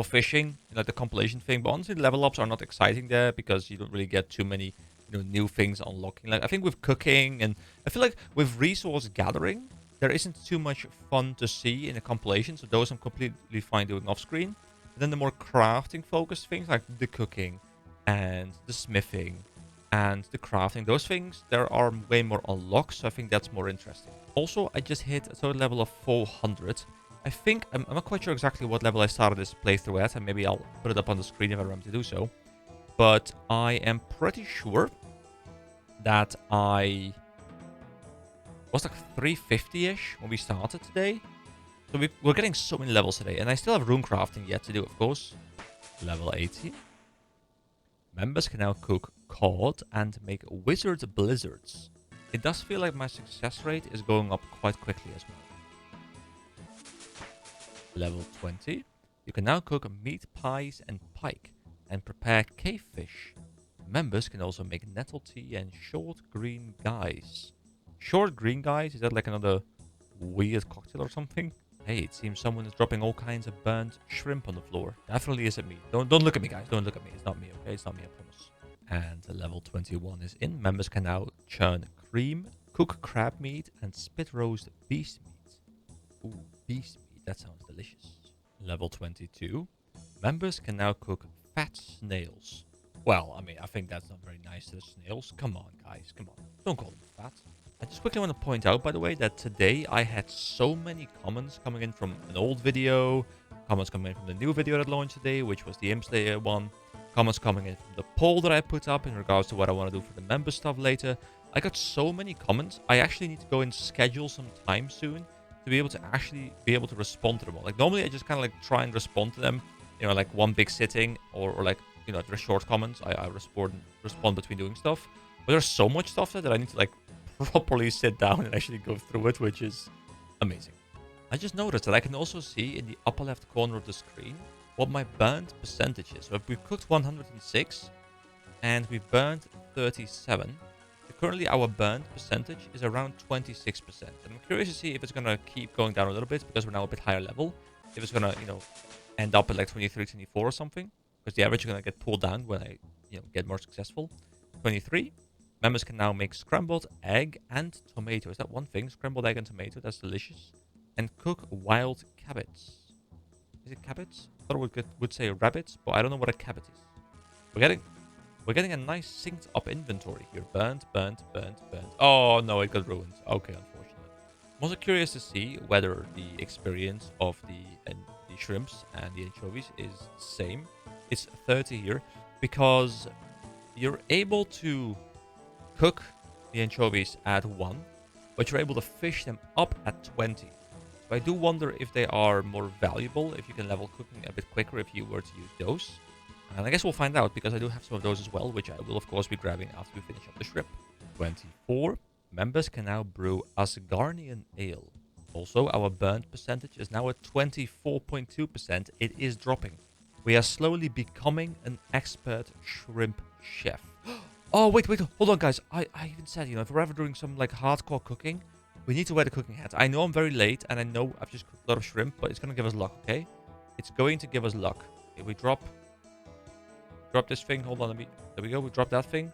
fishing, like the compilation thing. But honestly, the level ups are not exciting there, because you don't really get too many, new things unlocking. Like I think with cooking, and I feel like with resource gathering, there isn't too much fun to see in a compilation. So those I'm completely fine doing off screen. But then the more crafting focused things, like the cooking and the smithing and the crafting, those things, there are way more unlocks, so I think that's more interesting. Also, I just hit a total level of 400. I think, I'm not quite sure exactly what level I started this playthrough at, and maybe I'll put it up on the screen if I remember to do so. But I am pretty sure that I was like 350-ish when we started today. So we're getting so many levels today, and I still have runecrafting yet to do, of course. Level 80. Members can now cook cod and make wizard blizzards. It does feel like my success rate is going up quite quickly as well. Level 20. You can now cook meat pies and pike and prepare cave fish. Members can also make nettle tea and short green guys. Short green guys? Is that like another weird cocktail or something? Hey, it seems someone is dropping all kinds of burnt shrimp on the floor. Definitely isn't me. Don't look at me, guys. Don't look at me. It's not me, okay? It's not me, I promise. And level 21 is in. Members can now churn cream, cook crab meat, and spit roast beast meat. Ooh, beast meat. That sounds delicious. Level 22. Members can now cook fat snails. Well, I mean, I think that's not very nice to the snails. Come on, guys. Come on. Don't call them fat. I just quickly want to point out, by the way, that today I had so many comments coming in from an old video, comments coming in from the new video that launched today, which was the Imp Slayer one, comments coming in from the poll that I put up in regards to what I want to do for the member stuff later. I got so many comments. I actually need to go and schedule some time soon to be able to actually be able to respond to them all. Like normally I just kind of like try and respond to them, like one big sitting, or like, there's short comments. I respond between doing stuff. But there's so much stuff there that I need to like properly sit down and actually go through it, which is amazing. I just noticed that I can also see in the upper left corner of the screen what my burnt percentage is. So if we've cooked 106 and we've burnt 37, currently our burnt percentage is around 26%. And I'm curious to see if it's going to keep going down a little bit because we're now a bit higher level. If it's going to, end up at like 23, 24 or something. Because the average is going to get pulled down when I, get more successful. 23. Members can now make scrambled egg and tomato. Is that one thing? Scrambled egg and tomato. That's delicious. And cook wild cabbage. Is it cabbage? I thought would say rabbits, but I don't know what a cabbage is. We're getting a nice synced up inventory here. Burnt, burnt, burnt, burnt. Oh no, it got ruined. Okay, unfortunate. I'm also curious to see whether the experience of the shrimps and the anchovies is the same. It's 30 here because you're able to cook the anchovies at 1, but you're able to fish them up at 20. So I do wonder if they are more valuable, if you can level cooking a bit quicker if you were to use those. And I guess we'll find out, because I do have some of those as well, which I will of course be grabbing after we finish up the shrimp. 24. Members can now brew Asgardian Ale. Also, our burnt percentage is now at 24.2%. It is dropping. We are slowly becoming an expert shrimp chef. Oh, wait, hold on, guys. I even said, if we're ever doing some, like, hardcore cooking, we need to wear the cooking hat. I know I'm very late, and I know I've just cooked a lot of shrimp, but it's going to give us luck, okay? It's going to give us luck. Okay, we drop this thing. Hold on, there we go. We drop that thing.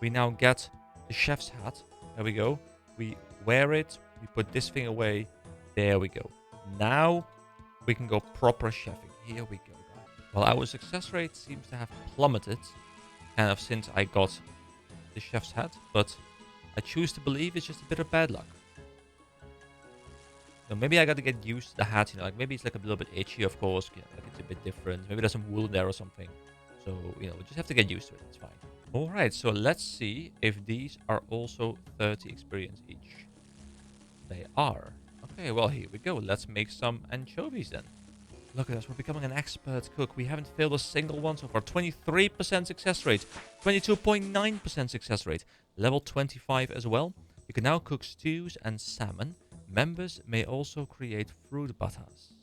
We now get the chef's hat. There we go. We wear it. We put this thing away. There we go. Now we can go proper chefing. Here we go, guys. Well, our success rate seems to have plummeted kind of since I got the chef's hat, but I choose to believe it's just a bit of bad luck. So maybe I got to get used to the hat, like maybe it's like a little bit itchy, of course, like it's a bit different. Maybe there's some wool in there or something. So, we just have to get used to it. It's fine. All right, so let's see if these are also 30 experience each. They are. Okay, well, here we go. Let's make some anchovies then. Look at us. We're becoming an expert cook. We haven't failed a single one so far. 23% success rate. 22.9% success rate. Level 25 as well. You can now cook stews and salmon. Members may also create fruit butters.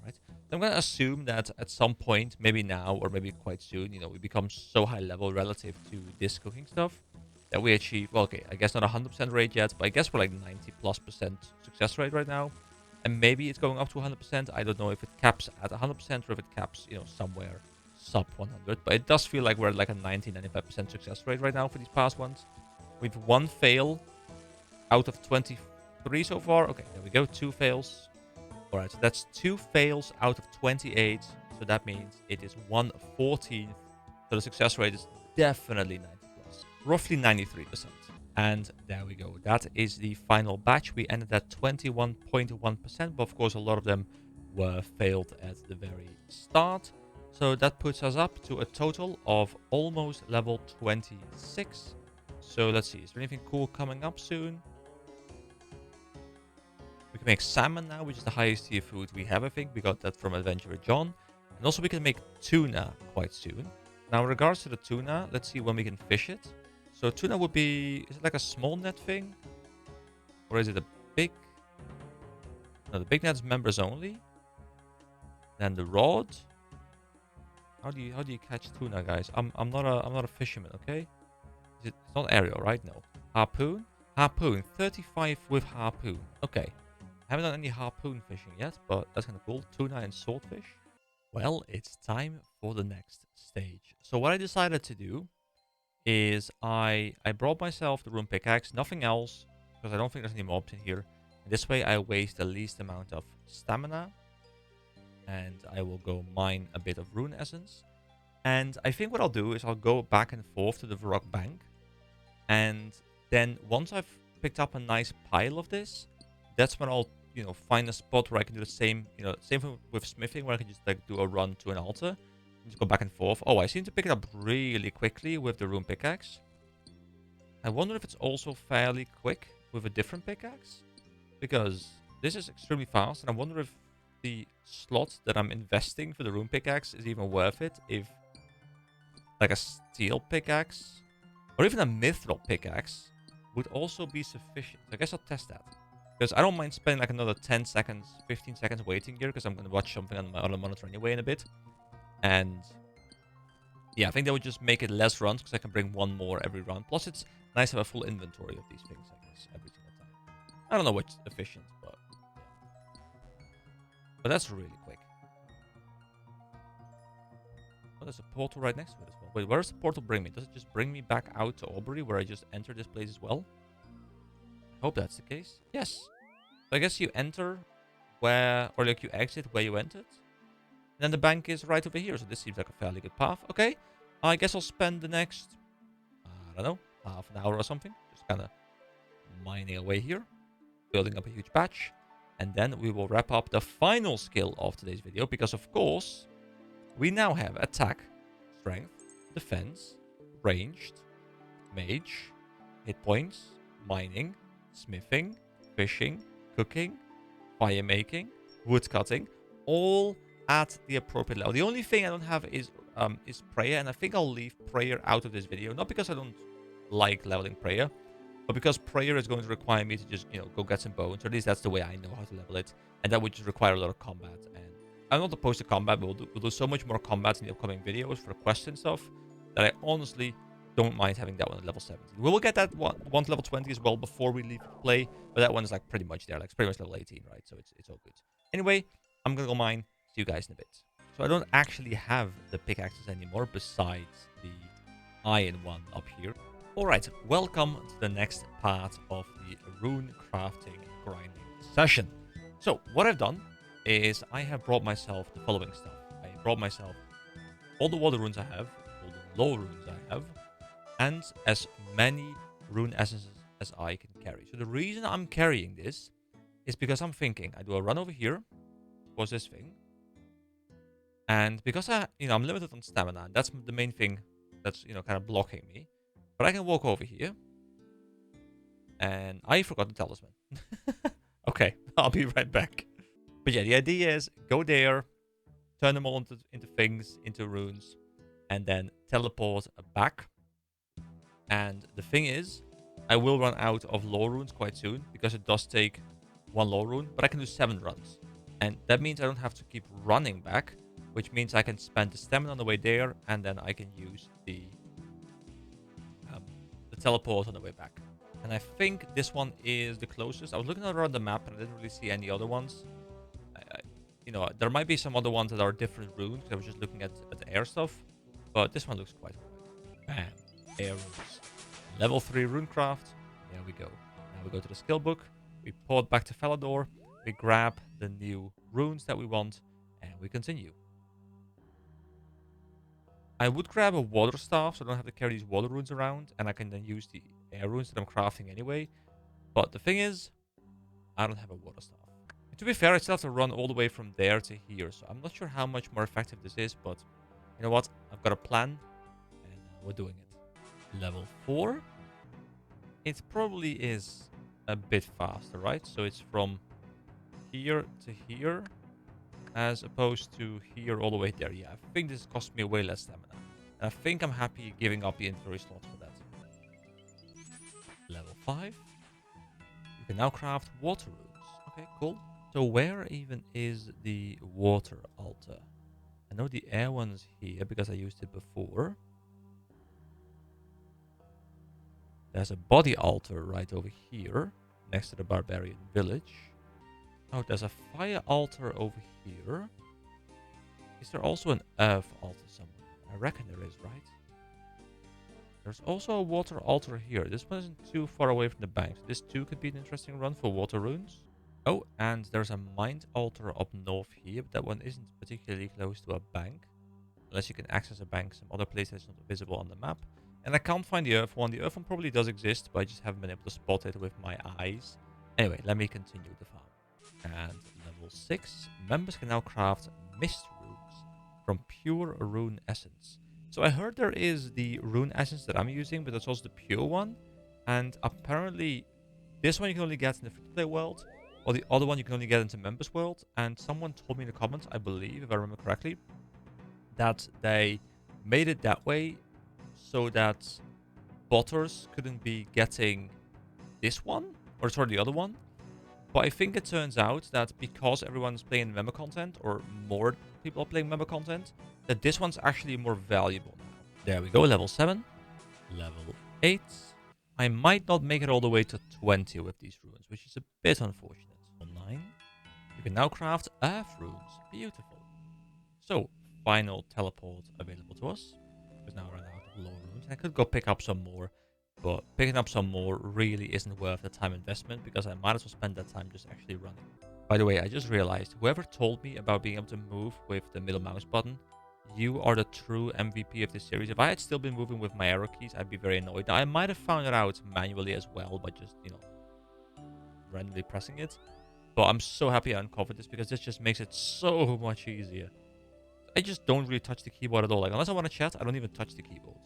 Right? So I'm going to assume that at some point, maybe now or maybe quite soon, we become so high level relative to this cooking stuff that we achieve, well, okay, I guess not 100% rate yet, but I guess we're like 90+% success rate right now. And maybe it's going up to 100%. I don't know if it caps at 100% or if it caps, somewhere sub 100. But it does feel like we're at like a 90-95% success rate right now for these past ones. We've 1 fail out of 23 so far. Okay, there we go. 2 fails. All right, so that's 2 fails out of 28. So that means it is 1/14. So the success rate is definitely 90+. Roughly 93%. And there we go. That is the final batch. We ended at 21.1%, but of course a lot of them were failed at the very start. So that puts us up to a total of almost level 26. So let's see, is there anything cool coming up soon? We can make salmon now, which is the highest tier food we have, I think. We got that from Adventurer John. And also we can make tuna quite soon. Now in regards to the tuna, let's see when we can fish it. So tuna would be, is it like a small net thing? Or is it a big? No, the big net is members only. Then the rod. How do you catch tuna, guys? I'm not a fisherman, okay? It's not aerial, right? No. Harpoon? Harpoon. 35 with harpoon. Okay. I haven't done any harpoon fishing yet, but that's kind of cool. Tuna and swordfish. Well, it's time for the next stage. So what I decided to do is I brought myself the rune pickaxe, nothing else, because I don't think there's any mobs in here. And this way I waste the least amount of stamina. And I will go mine a bit of rune essence. And I think what I'll do is I'll go back and forth to the Varrock Bank. And then once I've picked up a nice pile of this, that's when I'll, find a spot where I can do the same, same thing with smithing, where I can just like do a run to an altar. Just go back and forth. Oh, I seem to pick it up really quickly with the rune pickaxe. I wonder if it's also fairly quick with a different pickaxe. Because this is extremely fast. And I wonder if the slot that I'm investing for the rune pickaxe is even worth it. If like a steel pickaxe or even a mithril pickaxe would also be sufficient. I guess I'll test that. Because I don't mind spending like another 10 seconds, 15 seconds waiting here. Because I'm going to watch something on my other monitor anyway in a bit. And yeah, I think that would just make it less runs because I can bring one more every run. Plus, it's nice to have a full inventory of these things, I guess, every single time. I don't know which is efficient, but yeah. But that's really quick. Oh, there's a portal right next to it as well. Wait, where does the portal bring me? Does it just bring me back out to Aubrey where I just entered this place as well? I hope that's the case. Yes. So I guess you enter where, or like you exit where you entered. then the bank is right over here. So this seems like a fairly good path. Okay, I guess I'll spend the next, I don't know, half an hour or something. Just kind of mining away here, building up a huge patch. And then we will wrap up the final skill of today's video. Because of course, we now have attack, strength, defense, ranged, mage, hit points, mining, smithing, fishing, cooking, fire making, wood cutting, all at the appropriate level. The only thing I don't have is prayer, and I think I'll leave prayer out of this video, not because I don't like leveling prayer, but because prayer is going to require me to just, you know, go get some bones, or at least that's the way I know how to level it, and that would just require a lot of combat. And I'm not opposed to combat, but we'll do so much more combat in the upcoming videos for quests and stuff that I honestly don't mind having that one at level 17. We will get that one to level 20 as well before we leave play, but that one is like pretty much there, like it's pretty much level 18, right? So it's all good. Anyway, I'm gonna go mine. See you guys in a bit. So I don't actually have the pickaxes anymore besides the iron one up here. Alright, welcome to the next part of the rune crafting grinding session. So what I've done is I have brought myself the following stuff. I brought myself all the water runes I have, all the low runes I have, and as many rune essences as I can carry. So the reason I'm carrying this is because I'm thinking I do a run over here towards this thing, and because I'm limited on stamina, and that's the main thing that's, you know, kind of blocking me. But I can walk over here, and I forgot the talisman. Okay, I'll be right back. But yeah, the idea is go there, turn them all into things, into runes, and then teleport back. And the thing is, I will run out of lore runes quite soon, because it does take 1 lore rune, but I can do 7 runs. And that means I don't have to keep running back, which means I can spend the stamina on the way there, and then I can use the teleport on the way back. And I think this one is the closest. I was looking around the map, and I didn't really see any other ones. You know, there might be some other ones that are different runes. I was just looking at the air stuff, but this one looks quite alright. Bam. Air runes. Level 3 runecraft. There we go. Now we go to the skill book. We port back to Falador. We grab the new runes that we want, and we continue. I would grab a water staff so I don't have to carry these water runes around, and I can then use the air runes that I'm crafting anyway. But the thing is, I don't have a water staff. And to be fair, I still have to run all the way from there to here, so I'm not sure how much more effective this is, but you know what? I've got a plan, and we're doing it. Level 4. It probably is a bit faster, right? So it's from here to here, as opposed to here all the way there. Yeah, I think this cost me way less stamina. And I think I'm happy giving up the inventory slots for that. Level 5. You can now craft water runes. Okay, cool. So where even is the water altar? I know the air one's here because I used it before. There's a body altar right over here, next to the barbarian village. Oh, there's a fire altar over here. Is there also an earth altar somewhere? I reckon there is, right? There's also a water altar here. This one isn't too far away from the bank. So this too could be an interesting run for water runes. Oh, and there's a mind altar up north here. But that one isn't particularly close to a bank. Unless you can access a bank some other place that's not visible on the map. And I can't find the earth one. The earth one probably does exist, but I just haven't been able to spot it with my eyes. Anyway, let me continue the farm. And level 6, members can now craft mist runes from pure rune essence. So I heard there is the rune essence that I'm using, but there's also the pure one. And apparently this one you can only get in the free-to-play world, or the other one you can only get into members world. And someone told me in the comments, I believe, if I remember correctly, that they made it that way so that botters couldn't be getting this one, or sorry, the other one. But I think it turns out that because everyone's playing member content, or more people are playing member content, that this one's actually more valuable now. There we go, level 7. Level 8. I might not make it all the way to 20 with these runes, which is a bit unfortunate. Level 9. You can now craft earth runes. Beautiful. So, final teleport available to us. Because now we're out of low runes. I could go pick up some more. But picking up some more really isn't worth the time investment, because I might as well spend that time just actually running. By the way, I just realized, whoever told me about being able to move with the middle mouse button, you are the true MVP of this series. If I had still been moving with my arrow keys, I'd be very annoyed. Now, I might have found it out manually as well by just, randomly pressing it. But I'm so happy I uncovered this because this just makes it so much easier. I just don't really touch the keyboard at all. Like, unless I want to chat, I don't even touch the keyboard.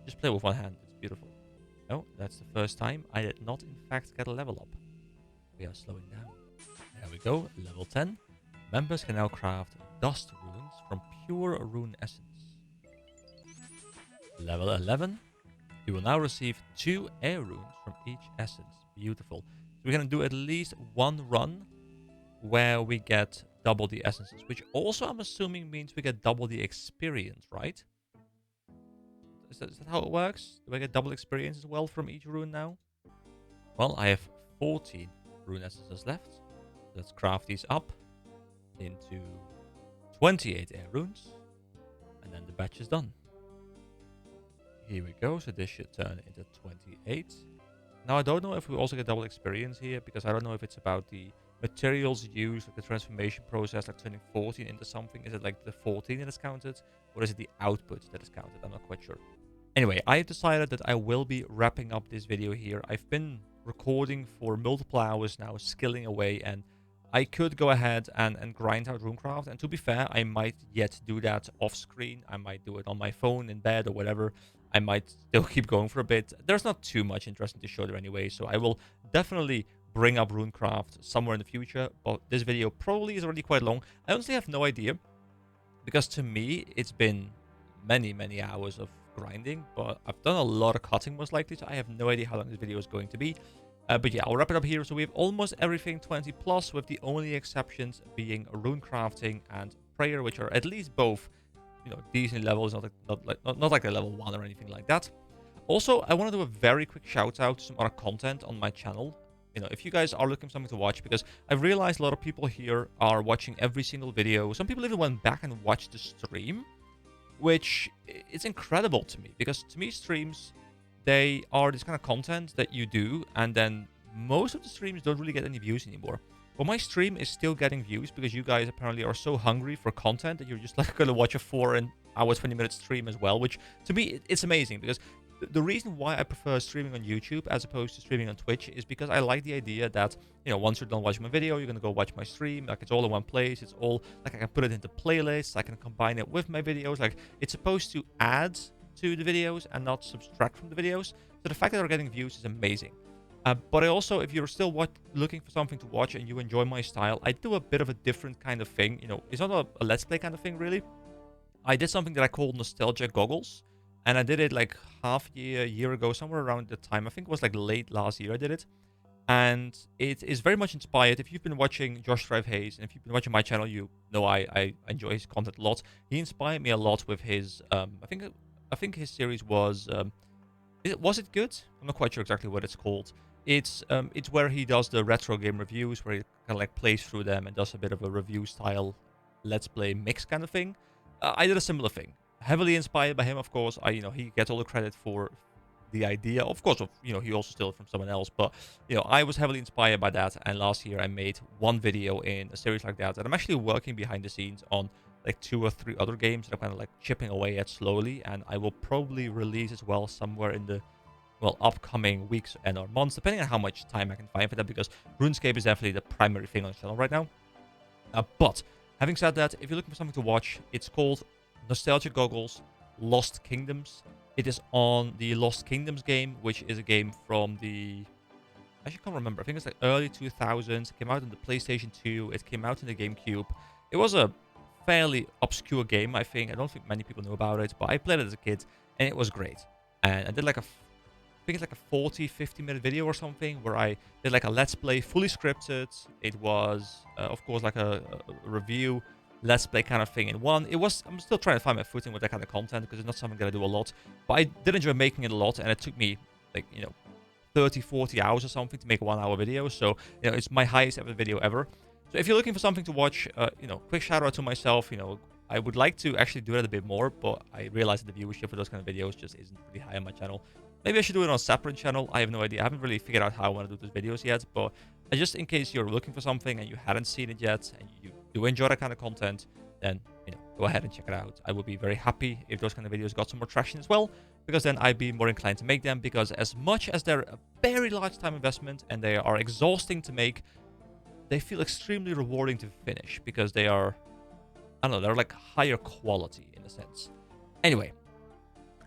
Just play with one hand. It's beautiful. Oh, that's the first time I did not, in fact, get a level up. We are slowing down. There we go. Level 10. Members can now craft dust runes from pure rune essence. Level 11. You will now receive 2 air runes from each essence. Beautiful. So we're going to do at least one run where we get double the essences, which also I'm assuming means we get double the experience, right? Is that how it works? Do I get double experience as well from each rune now? Well, I have 14 rune essences left. Let's craft these up into 28 air runes. And then the batch is done. Here we go. So this should turn into 28. Now, I don't know if we also get double experience here, because I don't know if it's about the materials used, like the transformation process, like turning 14 into something. Is it like the 14 that is counted, or is it the output that is counted? I'm not quite sure. Anyway, I decided that I will be wrapping up this video here. I've been recording for multiple hours now, skilling away, and I could go ahead and grind out Runecraft. And to be fair, I might yet do that off screen. I might do it on my phone in bed or whatever. I might still keep going for a bit. There's not too much interesting to show there anyway, so I will definitely bring up Runecraft somewhere in the future. But this video probably is already quite long. I honestly have no idea, because to me, it's been many, many hours of grinding, but I've done a lot of cutting most likely, so I have no idea how long this video is going to be. But yeah, I'll wrap it up here. So we have almost everything 20 plus, with the only exceptions being runecrafting and prayer, which are at least both, decent levels, not like a level 1 or anything like that. Also, I want to do a very quick shout out to some other content on my channel. If you guys are looking for something to watch, because I've realized a lot of people here are watching every single video. Some people even went back and watched the stream, which is incredible to me, because to me, streams, they are this kind of content that you do, and then most of the streams don't really get any views anymore. But my stream is still getting views because you guys apparently are so hungry for content that you're just like going to watch a 4-hour, 20-minute stream as well, which to me, it's amazing, because the reason why I prefer streaming on YouTube as opposed to streaming on Twitch is because I like the idea that, once you're done watching my video, you're going to go watch my stream. Like, it's all in one place. It's all, like, I can put it into playlists. I can combine it with my videos. Like, it's supposed to add to the videos and not subtract from the videos. So the fact that they're getting views is amazing. But I also, if you're still looking for something to watch and you enjoy my style, I do a bit of a different kind of thing. It's not a Let's Play kind of thing, really. I did something that I call Nostalgia Goggles. And I did it like a year ago, somewhere around the time. I think it was like late last year I did it. And it is very much inspired. If you've been watching Josh Drive Hayes, and if you've been watching my channel, you know I enjoy his content a lot. He inspired me a lot with his, I think his series was, was it good? I'm not quite sure exactly what it's called. It's where he does the retro game reviews, where he kind of like plays through them and does a bit of a review style Let's Play mix kind of thing. I did a similar thing. Heavily inspired by him, of course. He gets all the credit for the idea. Of course, he also stole it from someone else. But, I was heavily inspired by that. And last year I made one video in a series like that. And I'm actually working behind the scenes on like 2 or 3 other games that I'm kind of like chipping away at slowly. And I will probably release as well somewhere in the, upcoming weeks and or months, depending on how much time I can find for that. Because RuneScape is definitely the primary thing on the channel right now. But having said that, if you're looking for something to watch, it's called Nostalgia Goggles Lost Kingdoms. It is on the Lost Kingdoms game, which is a game from the, I actually can't remember, I think it's like early 2000s. It came out on the PlayStation 2. It came out in the GameCube. It was a fairly obscure game, I think. I don't think many people know about it, but I played it as a kid and it was great. And I did like I think it's like a 40-50 minute video or something, where I did like a Let's Play, fully scripted. It was of course like a review Let's Play kind of thing in one. I'm still trying to find my footing with that kind of content, because it's not something that I do a lot. But I did enjoy making it a lot, and it took me like 30-40 hours or something to make a 1-hour video. So it's my highest ever video ever. So if you're looking for something to watch, quick shout out to myself. I would like to actually do that a bit more, but I realize that the viewership for those kind of videos just isn't really high on my channel. Maybe I should do it on a separate channel. I have no idea. I haven't really figured out how I want to do these videos yet, but just in case you're looking for something and you hadn't seen it yet and you do enjoy that kind of content, then, you know, go ahead and check it out. I would be very happy if those kind of videos got some more traction as well, because then I'd be more inclined to make them, because as much as they're a very large time investment and they are exhausting to make, they feel extremely rewarding to finish, because they are, I don't know, they're like higher quality in a sense. Anyway,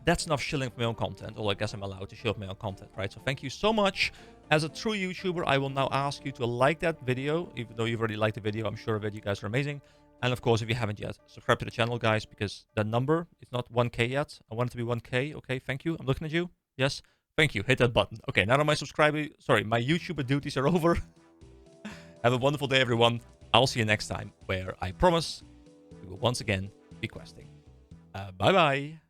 that's enough shilling for my own content, or I guess I'm allowed to shill my own content, right? So thank you so much. As a true YouTuber, I will now ask you to like that video, even though you've already liked the video. I'm sure of it. You guys are amazing. And of course, if you haven't yet, subscribe to the channel, guys, because the number is not 1K yet. I want it to be 1K. Okay, thank you. I'm looking at you. Yes, thank you. Hit that button. Okay, now that my my YouTuber duties are over. Have a wonderful day, everyone. I'll see you next time, where I promise we will once again be questing. Bye-bye.